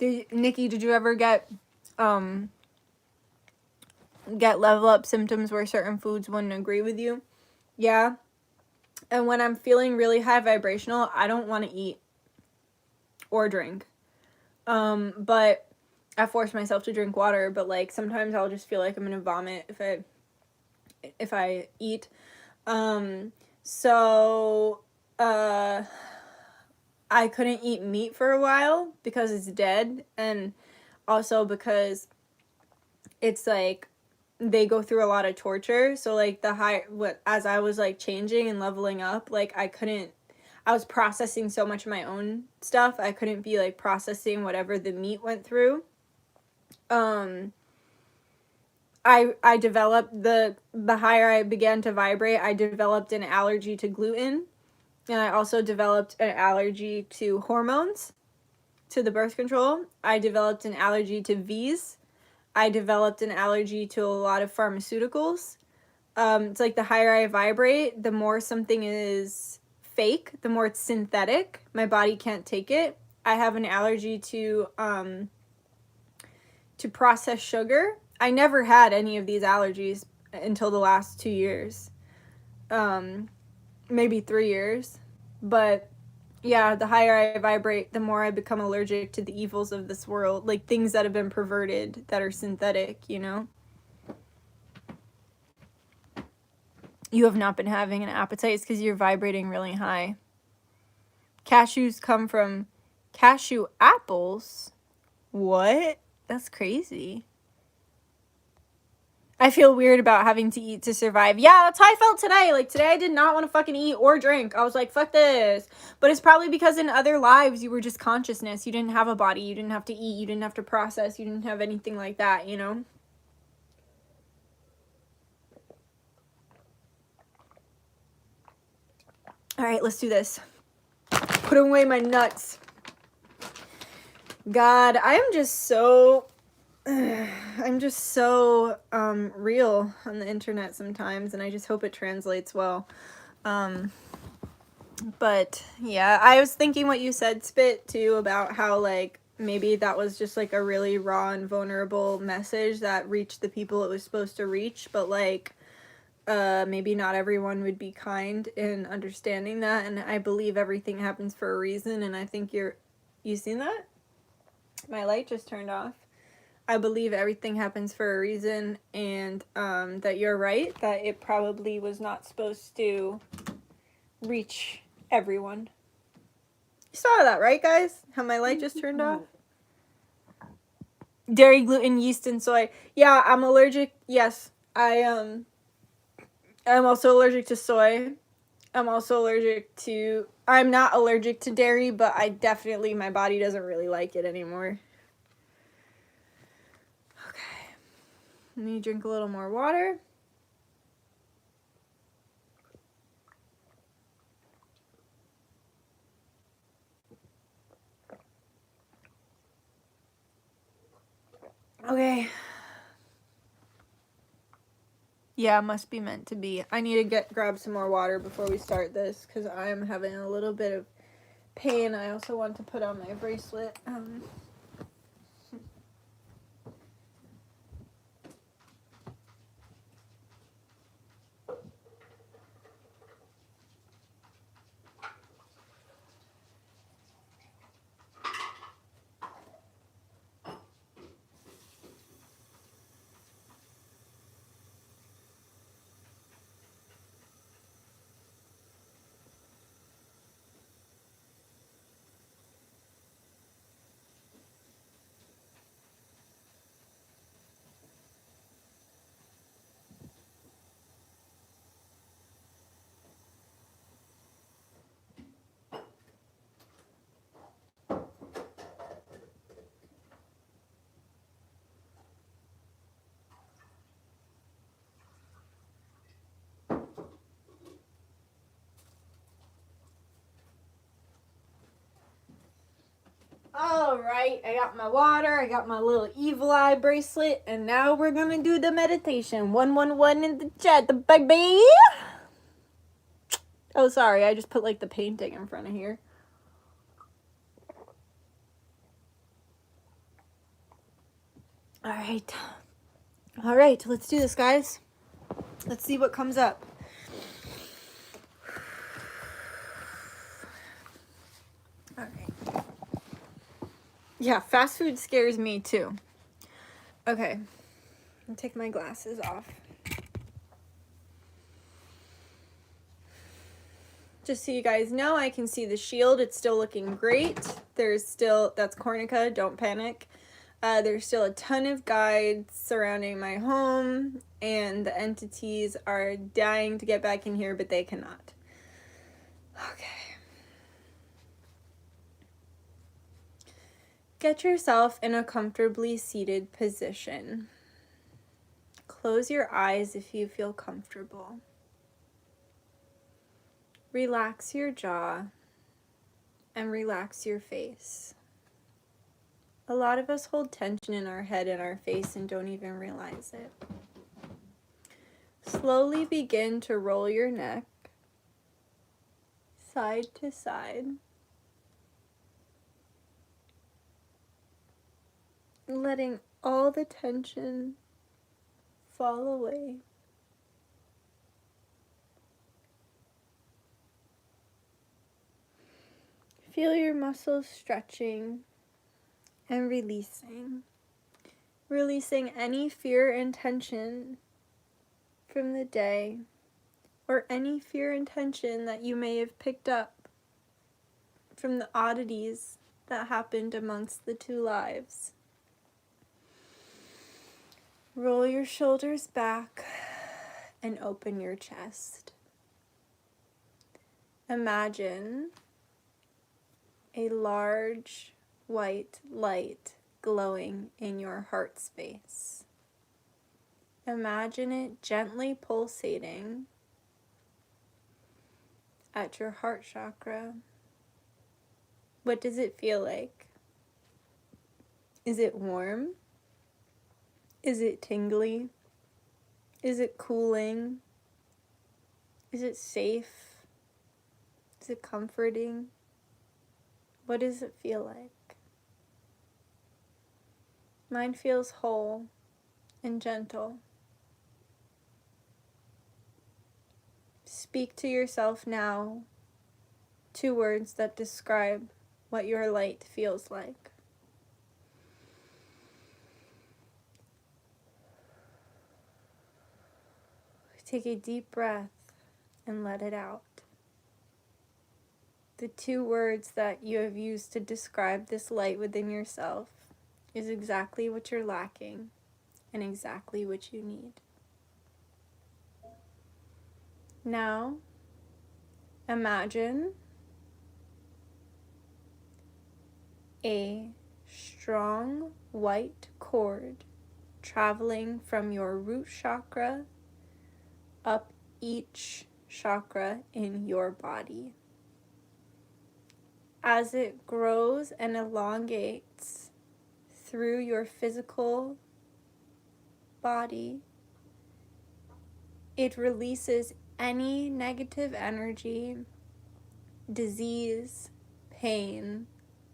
Nikki, did you ever get level up symptoms where certain foods wouldn't agree with you? Yeah. And when I'm feeling really high vibrational, I don't want to eat or drink. But I force myself to drink water, but like sometimes I'll just feel like I'm gonna vomit if I eat. So I couldn't eat meat for a while because it's dead, and also because it's like they go through a lot of torture. So like as I was like changing and leveling up, like I was processing so much of my own stuff. I couldn't be like processing whatever the meat went through. I developed the higher I began to vibrate, I developed an allergy to gluten, and I also developed an allergy to hormones, to the birth control. I developed an allergy to V's. I developed an allergy to a lot of pharmaceuticals. It's like the higher I vibrate, the more something is fake, the more it's synthetic. My body can't take it. I have an allergy to processed sugar. I never had any of these allergies until the last 2 years. Maybe 3 years. But yeah, the higher I vibrate, the more I become allergic to the evils of this world. Like things that have been perverted, that are synthetic, you know? You have not been having an appetite. It's because you're vibrating really high. Cashews come from cashew apples? What? That's crazy. I feel weird about having to eat to survive. Yeah, that's how I felt today. Like, today I did not want to fucking eat or drink. I was like, fuck this. But it's probably because in other lives, you were just consciousness. You didn't have a body. You didn't have to eat. You didn't have to process. You didn't have anything like that, you know? All right, let's do this. Put away my nuts. God, I'm just so real on the internet sometimes, and I just hope it translates well. But yeah, I was thinking what you said, Spit, too, about how like maybe that was just like a really raw and vulnerable message that reached the people it was supposed to reach, but like maybe not everyone would be kind in understanding that. And I believe everything happens for a reason, and I think you seen that? My light just turned off. I believe everything happens for a reason, and that you're right, that it probably was not supposed to reach everyone. You saw that, right, guys? How my light just turned off? Dairy, gluten, yeast, and soy. Yeah, I'm allergic. Yes, I'm also allergic to soy. I'm not allergic to dairy, but my body doesn't really like it anymore. Okay. Let me drink a little more water. Okay. Yeah, must be meant to be. I need to grab some more water before we start this, because I am having a little bit of pain. I also want to put on my bracelet. All right, I got my water, I got my little evil eye bracelet, and now we're gonna do the meditation. 111 in the chat, the baby. Oh, sorry, I just put like the painting in front of here. All right, let's do this, guys. Let's see what comes up. All right. Yeah, fast food scares me too. Okay, I'll take my glasses off. Just so you guys know, I can see the shield. It's still looking great. That's Cornica, don't panic. There's still a ton of guides surrounding my home, and the entities are dying to get back in here, but they cannot. Okay. Get yourself in a comfortably seated position. Close your eyes if you feel comfortable. Relax your jaw and relax your face. A lot of us hold tension in our head and our face and don't even realize it. Slowly begin to roll your neck side to side. Letting all the tension fall away. Feel your muscles stretching and releasing. Releasing any fear and tension from the day, or any fear and tension that you may have picked up from the oddities that happened amongst the two lives. Roll your shoulders back and open your chest. Imagine a large white light glowing in your heart space. Imagine it gently pulsating at your heart chakra. What does it feel like? Is it warm? Is it tingly? Is it cooling? Is it safe? Is it comforting? What does it feel like? Mine feels whole and gentle. Speak to yourself now 2 words that describe what your light feels like. Take a deep breath and let it out. The 2 words that you have used to describe this light within yourself is exactly what you're lacking and exactly what you need. Now, imagine a strong white cord traveling from your root chakra up each chakra in your body. As it grows and elongates through your physical body, it releases any negative energy, disease, pain,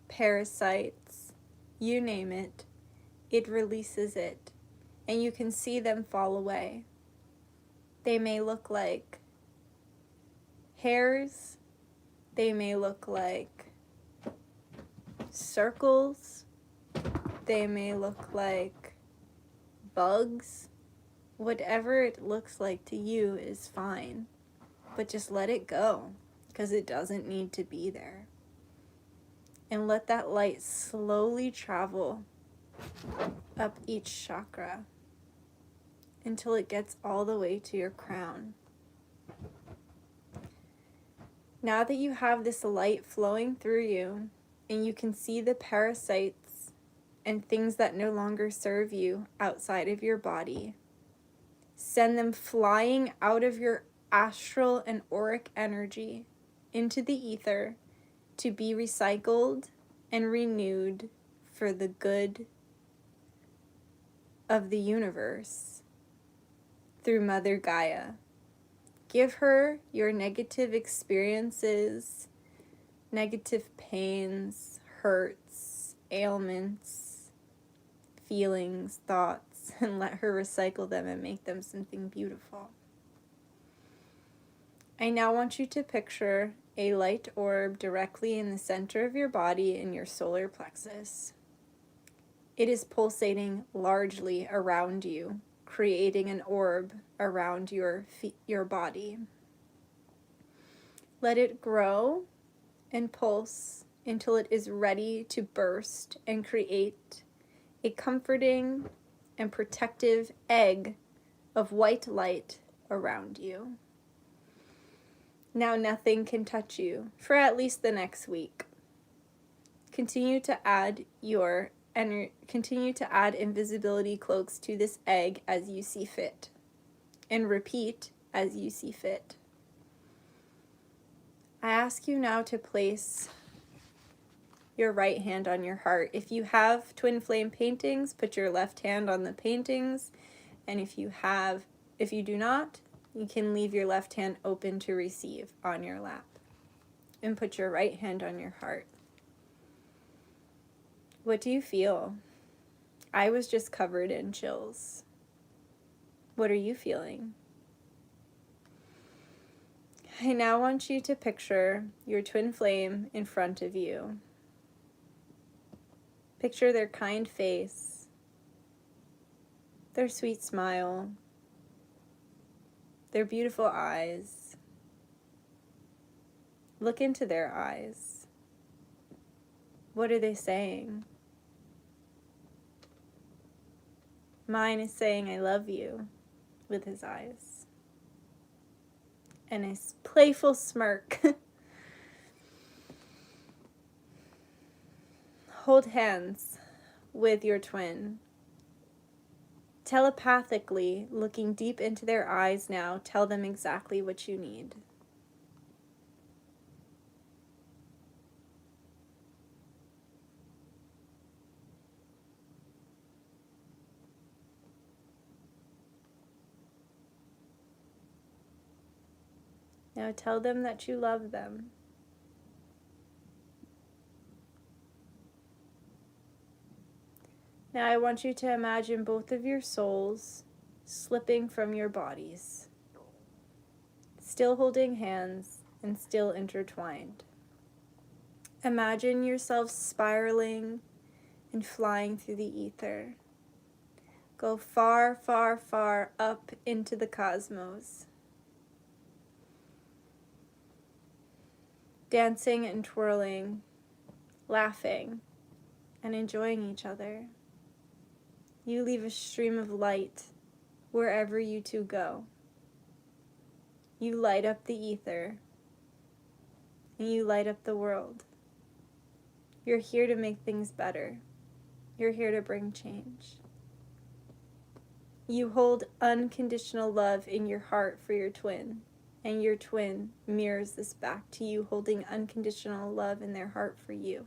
parasites, you name it, it releases it, and you can see them fall away. They may look like hairs, they may look like circles, they may look like bugs. Whatever it looks like to you is fine, but just let it go, because it doesn't need to be there. And let that light slowly travel up each chakra until it gets all the way to your crown. Now that you have this light flowing through you, and you can see the parasites and things that no longer serve you outside of your body, send them flying out of your astral and auric energy into the ether to be recycled and renewed for the good of the universe through Mother Gaia. Give her your negative experiences, negative pains, hurts, ailments, feelings, thoughts, and let her recycle them and make them something beautiful. I now want you to picture a light orb directly in the center of your body in your solar plexus. It is pulsating largely around you, creating an orb around your body. Let it grow and pulse until it is ready to burst and create a comforting and protective egg of white light around you. Now nothing can touch you for at least the next week. Continue to add invisibility cloaks to this egg as you see fit, and repeat as you see fit. I ask you now to place your right hand on your heart. If you have twin flame paintings, put your left hand on the paintings, and if you do not, you can leave your left hand open to receive on your lap, and put your right hand on your heart. What do you feel? I was just covered in chills. What are you feeling? I now want you to picture your twin flame in front of you. Picture their kind face, their sweet smile, their beautiful eyes. Look into their eyes. What are they saying? Mine is saying, I love you, with his eyes. And a playful smirk. Hold hands with your twin. Telepathically, looking deep into their eyes now, tell them exactly what you need. Now tell them that you love them. Now I want you to imagine both of your souls slipping from your bodies, still holding hands and still intertwined. Imagine yourself spiraling and flying through the ether. Go far, far, far up into the cosmos. Dancing and twirling, laughing, and enjoying each other. You leave a stream of light wherever you two go. You light up the ether, and you light up the world. You're here to make things better. You're here to bring change. You hold unconditional love in your heart for your twin, and your twin mirrors this back to you, holding unconditional love in their heart for you.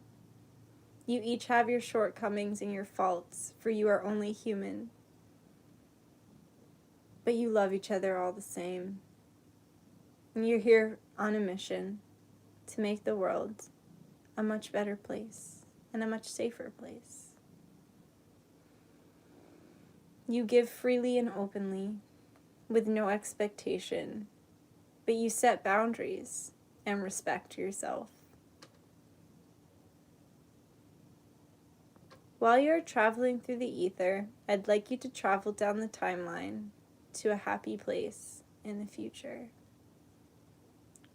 You each have your shortcomings and your faults, for you are only human. But you love each other all the same. And you're here on a mission to make the world a much better place and a much safer place. You give freely and openly, with no expectation, but you set boundaries and respect yourself. While you're traveling through the ether, I'd like you to travel down the timeline to a happy place in the future.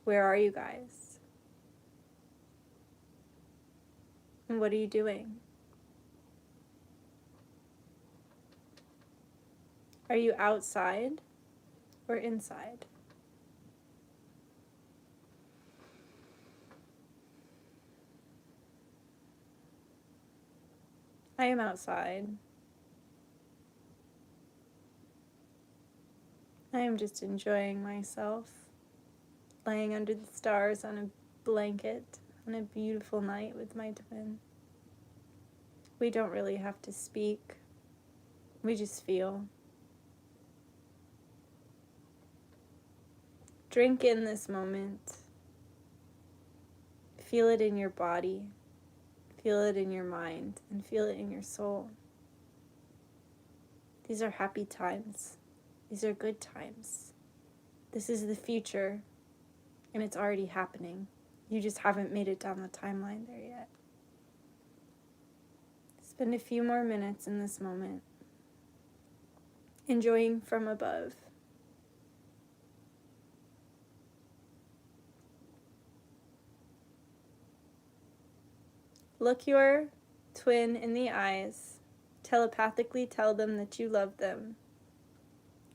Where are you guys? And what are you doing? Are you outside or inside? I am outside. I am just enjoying myself, laying under the stars on a blanket on a beautiful night with my twin. We don't really have to speak. We just feel. Drink in this moment. Feel it in your body. Feel it in your mind. And feel it in your soul. These are happy times. These are good times. This is the future. And it's already happening. You just haven't made it down the timeline there yet. Spend a few more minutes in this moment, enjoying from above. Look your twin in the eyes, telepathically tell them that you love them,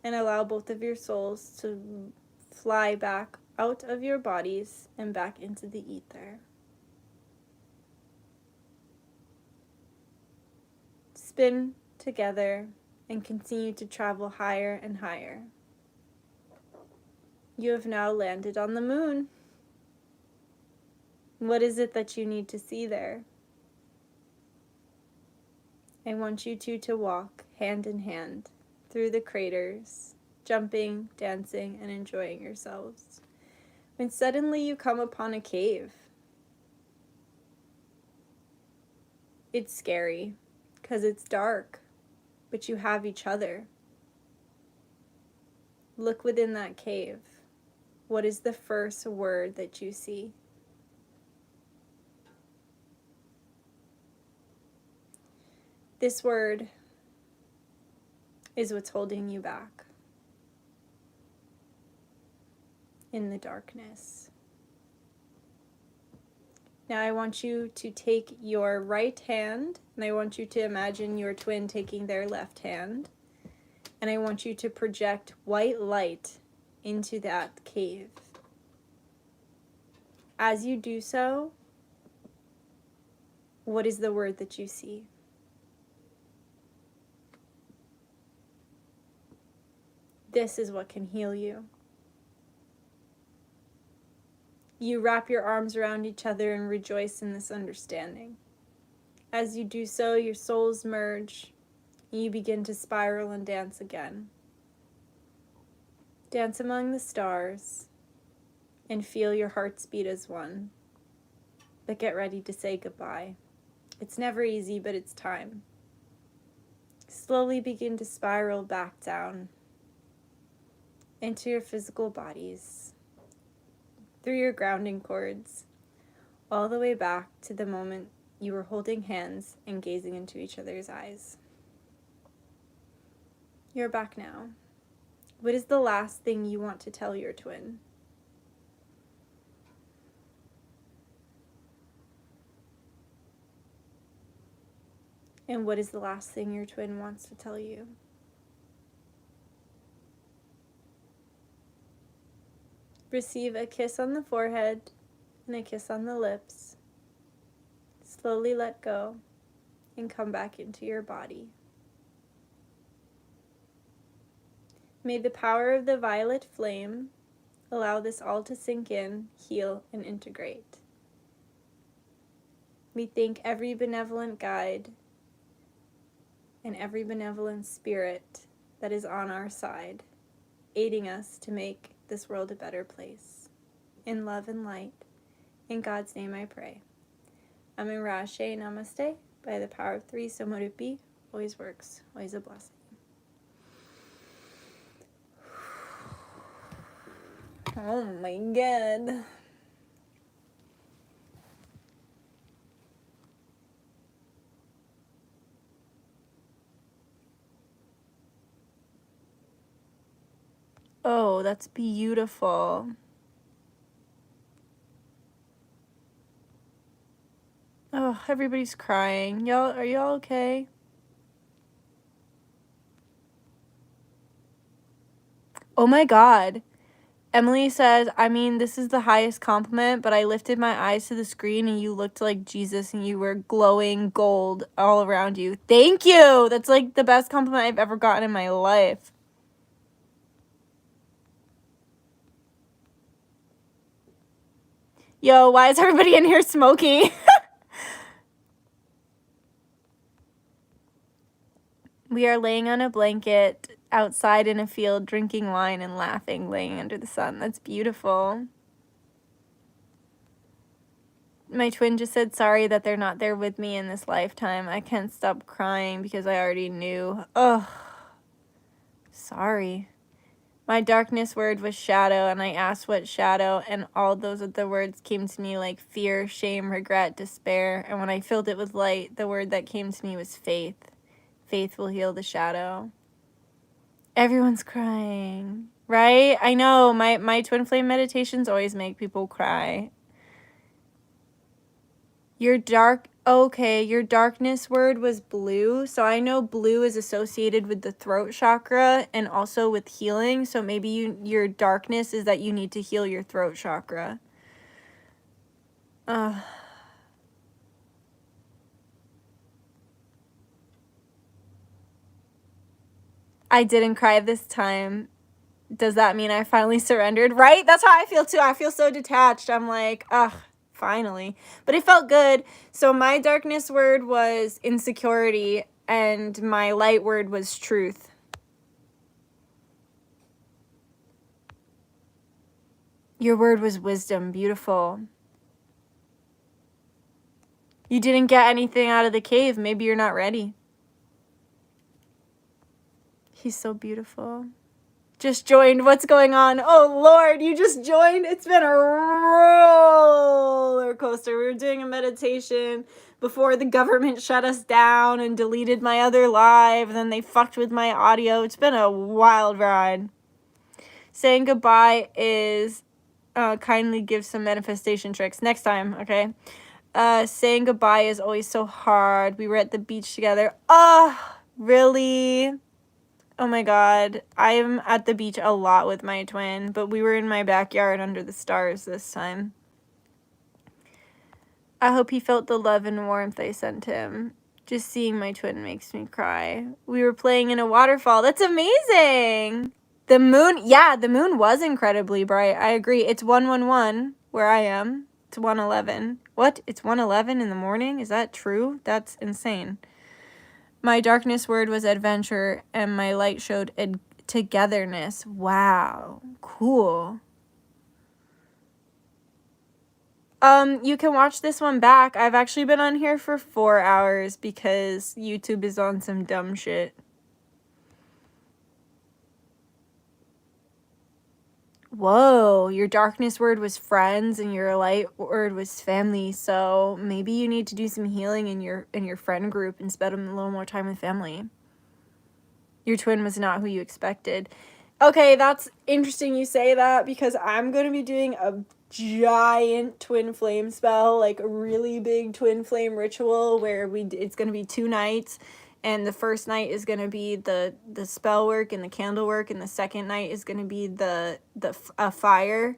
and allow both of your souls to fly back out of your bodies and back into the ether. Spin together and continue to travel higher and higher. You have now landed on the moon. What is it that you need to see there? I want you two to walk hand in hand through the craters, jumping, dancing, and enjoying yourselves. When suddenly you come upon a cave. It's scary because it's dark, but you have each other. Look within that cave. What is the first word that you see? This word is what's holding you back in the darkness. Now I want you to take your right hand, and I want you to imagine your twin taking their left hand, and I want you to project white light into that cave. As you do so, what is the word that you see? This is what can heal you. You wrap your arms around each other and rejoice in this understanding. As you do so, your souls merge, and you begin to spiral and dance again. Dance among the stars, and feel your hearts beat as one. But get ready to say goodbye. It's never easy, but it's time. Slowly begin to spiral back down into your physical bodies, through your grounding cords, all the way back to the moment you were holding hands and gazing into each other's eyes. You're back now. What is the last thing you want to tell your twin? And what is the last thing your twin wants to tell you? Receive a kiss on the forehead and a kiss on the lips. Slowly let go and come back into your body. May the power of the violet flame allow this all to sink in, heal, and integrate. We thank every benevolent guide and every benevolent spirit that is on our side, aiding us to make this world a better place. In love and light, in God's name I pray. Amen Rashe Namaste. By the power of three, so mote it be. Always works, always a blessing. Oh my God. Oh, that's beautiful. Oh, everybody's crying. Are y'all okay? Oh my God. Emily says, I mean, this is the highest compliment, but I lifted my eyes to the screen and you looked like Jesus and you were glowing gold all around you. Thank you. That's like the best compliment I've ever gotten in my life. Yo, why is everybody in here smoking? We are laying on a blanket outside in a field, drinking wine and laughing, laying under the sun. That's beautiful. My twin just said sorry that they're not there with me in this lifetime. I can't stop crying because I already knew. Ugh. Sorry. My darkness word was shadow, and I asked what shadow, and all those other words came to me like fear, shame, regret, despair. And when I filled it with light, the word that came to me was faith. Faith will heal the shadow. Everyone's crying, right? I know, my twin flame meditations always make people cry. Your darkness word was blue. So I know blue is associated with the throat chakra and also with healing. So maybe your darkness is that you need to heal your throat chakra. I didn't cry this time. Does that mean I finally surrendered? Right? That's how I feel too. I feel so detached. I'm like, finally. But it felt good. So my darkness word was insecurity and my light word was truth. Your word was wisdom. Beautiful. You didn't get anything out of the cave. Maybe you're not ready. He's so beautiful. Just joined. What's going on? Oh, Lord, you just joined? It's been a roller coaster. We were doing a meditation before the government shut us down and deleted my other live. And then they fucked with my audio. It's been a wild ride. Saying goodbye is kindly give some manifestation tricks. Next time, okay? Saying goodbye is always so hard. We were at the beach together. Really? Oh my God. I'm at the beach a lot with my twin, but we were in my backyard under the stars this time. I hope he felt the love and warmth I sent him. Just seeing my twin makes me cry. We were playing in a waterfall. That's amazing. The moon, yeah, the moon was incredibly bright. I agree. It's 111 where I am. It's 111. What? It's 111 in the morning? Is that true? That's insane. My darkness word was adventure, and my light showed togetherness. Wow. Cool. You can watch this one back. I've actually been on here for 4 hours because YouTube is on some dumb shit. Whoa, your darkness word was friends and your light word was family. So maybe you need to do some healing in your friend group and spend a little more time with family. Your twin was not who you expected. Okay, that's interesting you say that because I'm going to be doing a giant twin flame spell, like a really big twin flame ritual where it's going to be 2 nights. And the first night is going to be the spell work and the candle work, and the second night is going to be the fire,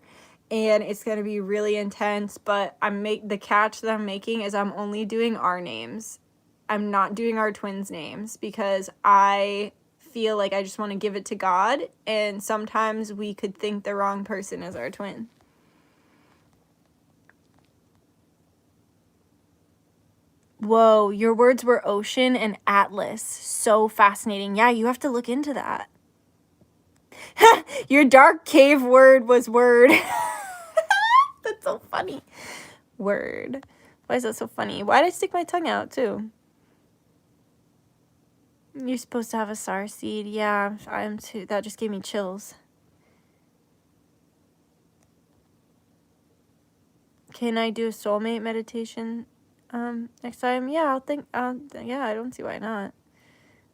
and it's going to be really intense. But the catch that I'm making is I'm only doing our names. I'm not doing our twins' names because I feel like I just want to give it to God, and sometimes we could think the wrong person is our twin. Whoa, your words were ocean and atlas. So fascinating. Yeah, you have to look into that. Your dark cave word was word. That's so funny. Word. Why is that so funny? Why did I stick my tongue out, too? You're supposed to have a star seed. Yeah, I am too. That just gave me chills. Can I do a soulmate meditation next time? Yeah, yeah, I don't see why not.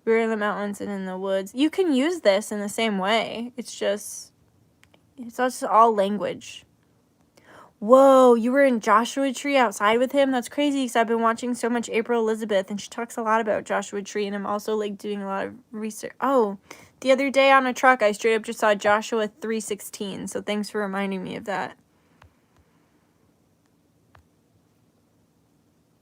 We're in the mountains and in the woods. You can use this in the same way. It's just all language. Whoa, you were in Joshua Tree outside with him? That's crazy because I've been watching so much April Elizabeth and she talks a lot about Joshua Tree, and I'm also like doing a lot of research. Oh, the other day on a truck, I straight up just saw Joshua 3:16, so thanks for reminding me of that.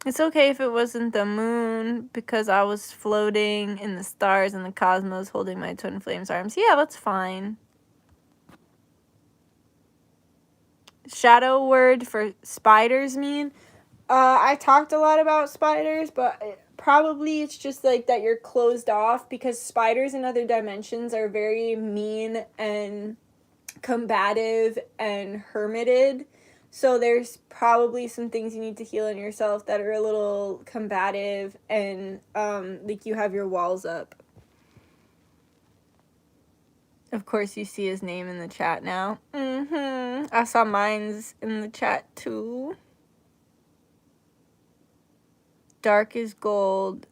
It's okay if it wasn't the moon because I was floating in the stars and the cosmos holding my twin flame's arms. Yeah, that's fine. Shadow word for spiders mean? I talked a lot about spiders, but probably it's just like that you're closed off, because spiders in other dimensions are very mean and combative and hermited. So there's probably some things you need to heal in yourself that are a little combative and like you have your walls up. Of course you see his name in the chat now. I saw mine's in the chat too. Dark is gold.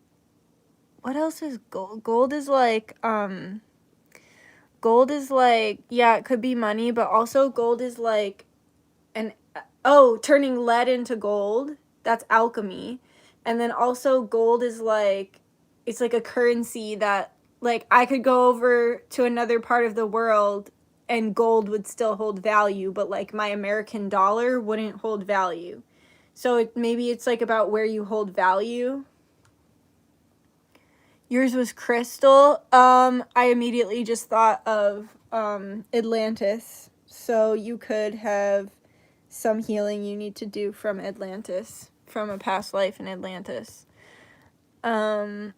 What else is gold? Gold is like, yeah, it could be money, but also gold is like turning lead into gold. That's alchemy. And then also gold is like, it's like a currency that, like, I could go over to another part of the world and gold would still hold value, but like my American dollar wouldn't hold value. So maybe it's like about where you hold value. Yours was crystal. I immediately just thought of Atlantis. So you could have some healing you need to do from Atlantis, from a past life in Atlantis. Alright,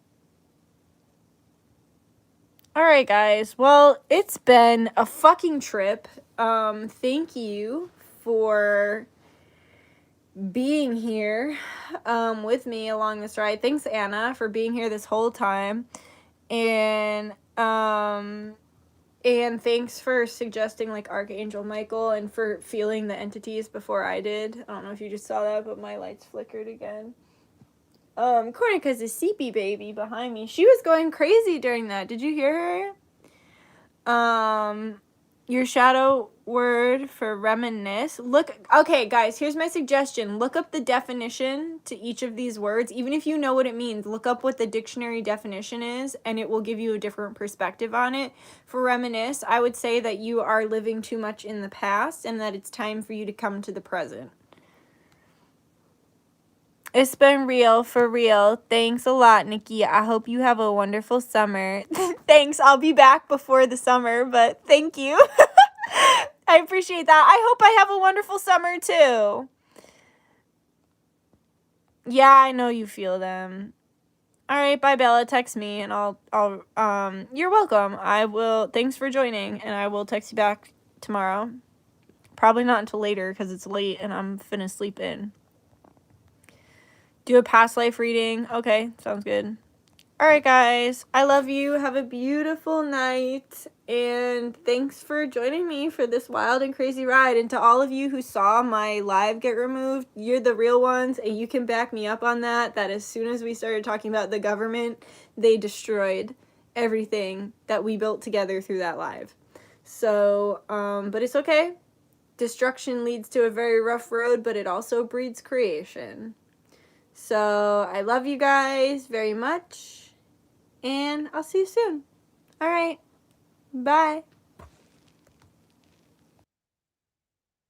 guys. Well, it's been a fucking trip. Thank you for being here with me along this ride. Thanks, Anna, for being here this whole time. And thanks for suggesting, like, Archangel Michael and for feeling the entities before I did. I don't know if you just saw that, but my lights flickered again. Cornica's a CP baby behind me. She was going crazy during that. Did you hear her? Your shadow word for reminisce. Okay, guys, here's my suggestion. Look up the definition to each of these words. Even if you know what it means, look up what the dictionary definition is, and it will give you a different perspective on it. For reminisce, I would say that you are living too much in the past and that it's time for you to come to the present. It's been real, for real. Thanks a lot, Nikki. I hope you have a wonderful summer. Thanks. I'll be back before the summer, but thank you. I appreciate that. I hope I have a wonderful summer, too. Yeah, I know you feel them. All right, bye, Bella. Text me, and you're welcome. Thanks for joining, and I will text you back tomorrow. Probably not until later, because it's late, and I'm finna sleep in. Do a past life reading. Okay, sounds good. Alright, guys. I love you. Have a beautiful night. And thanks for joining me for this wild and crazy ride. And to all of you who saw my live get removed, you're the real ones. And you can back me up on that. That as soon as we started talking about the government, they destroyed everything that we built together through that live. So, but it's okay. Destruction leads to a very rough road, but it also breeds creation. So, I love you guys very much, and I'll see you soon. Alright, bye.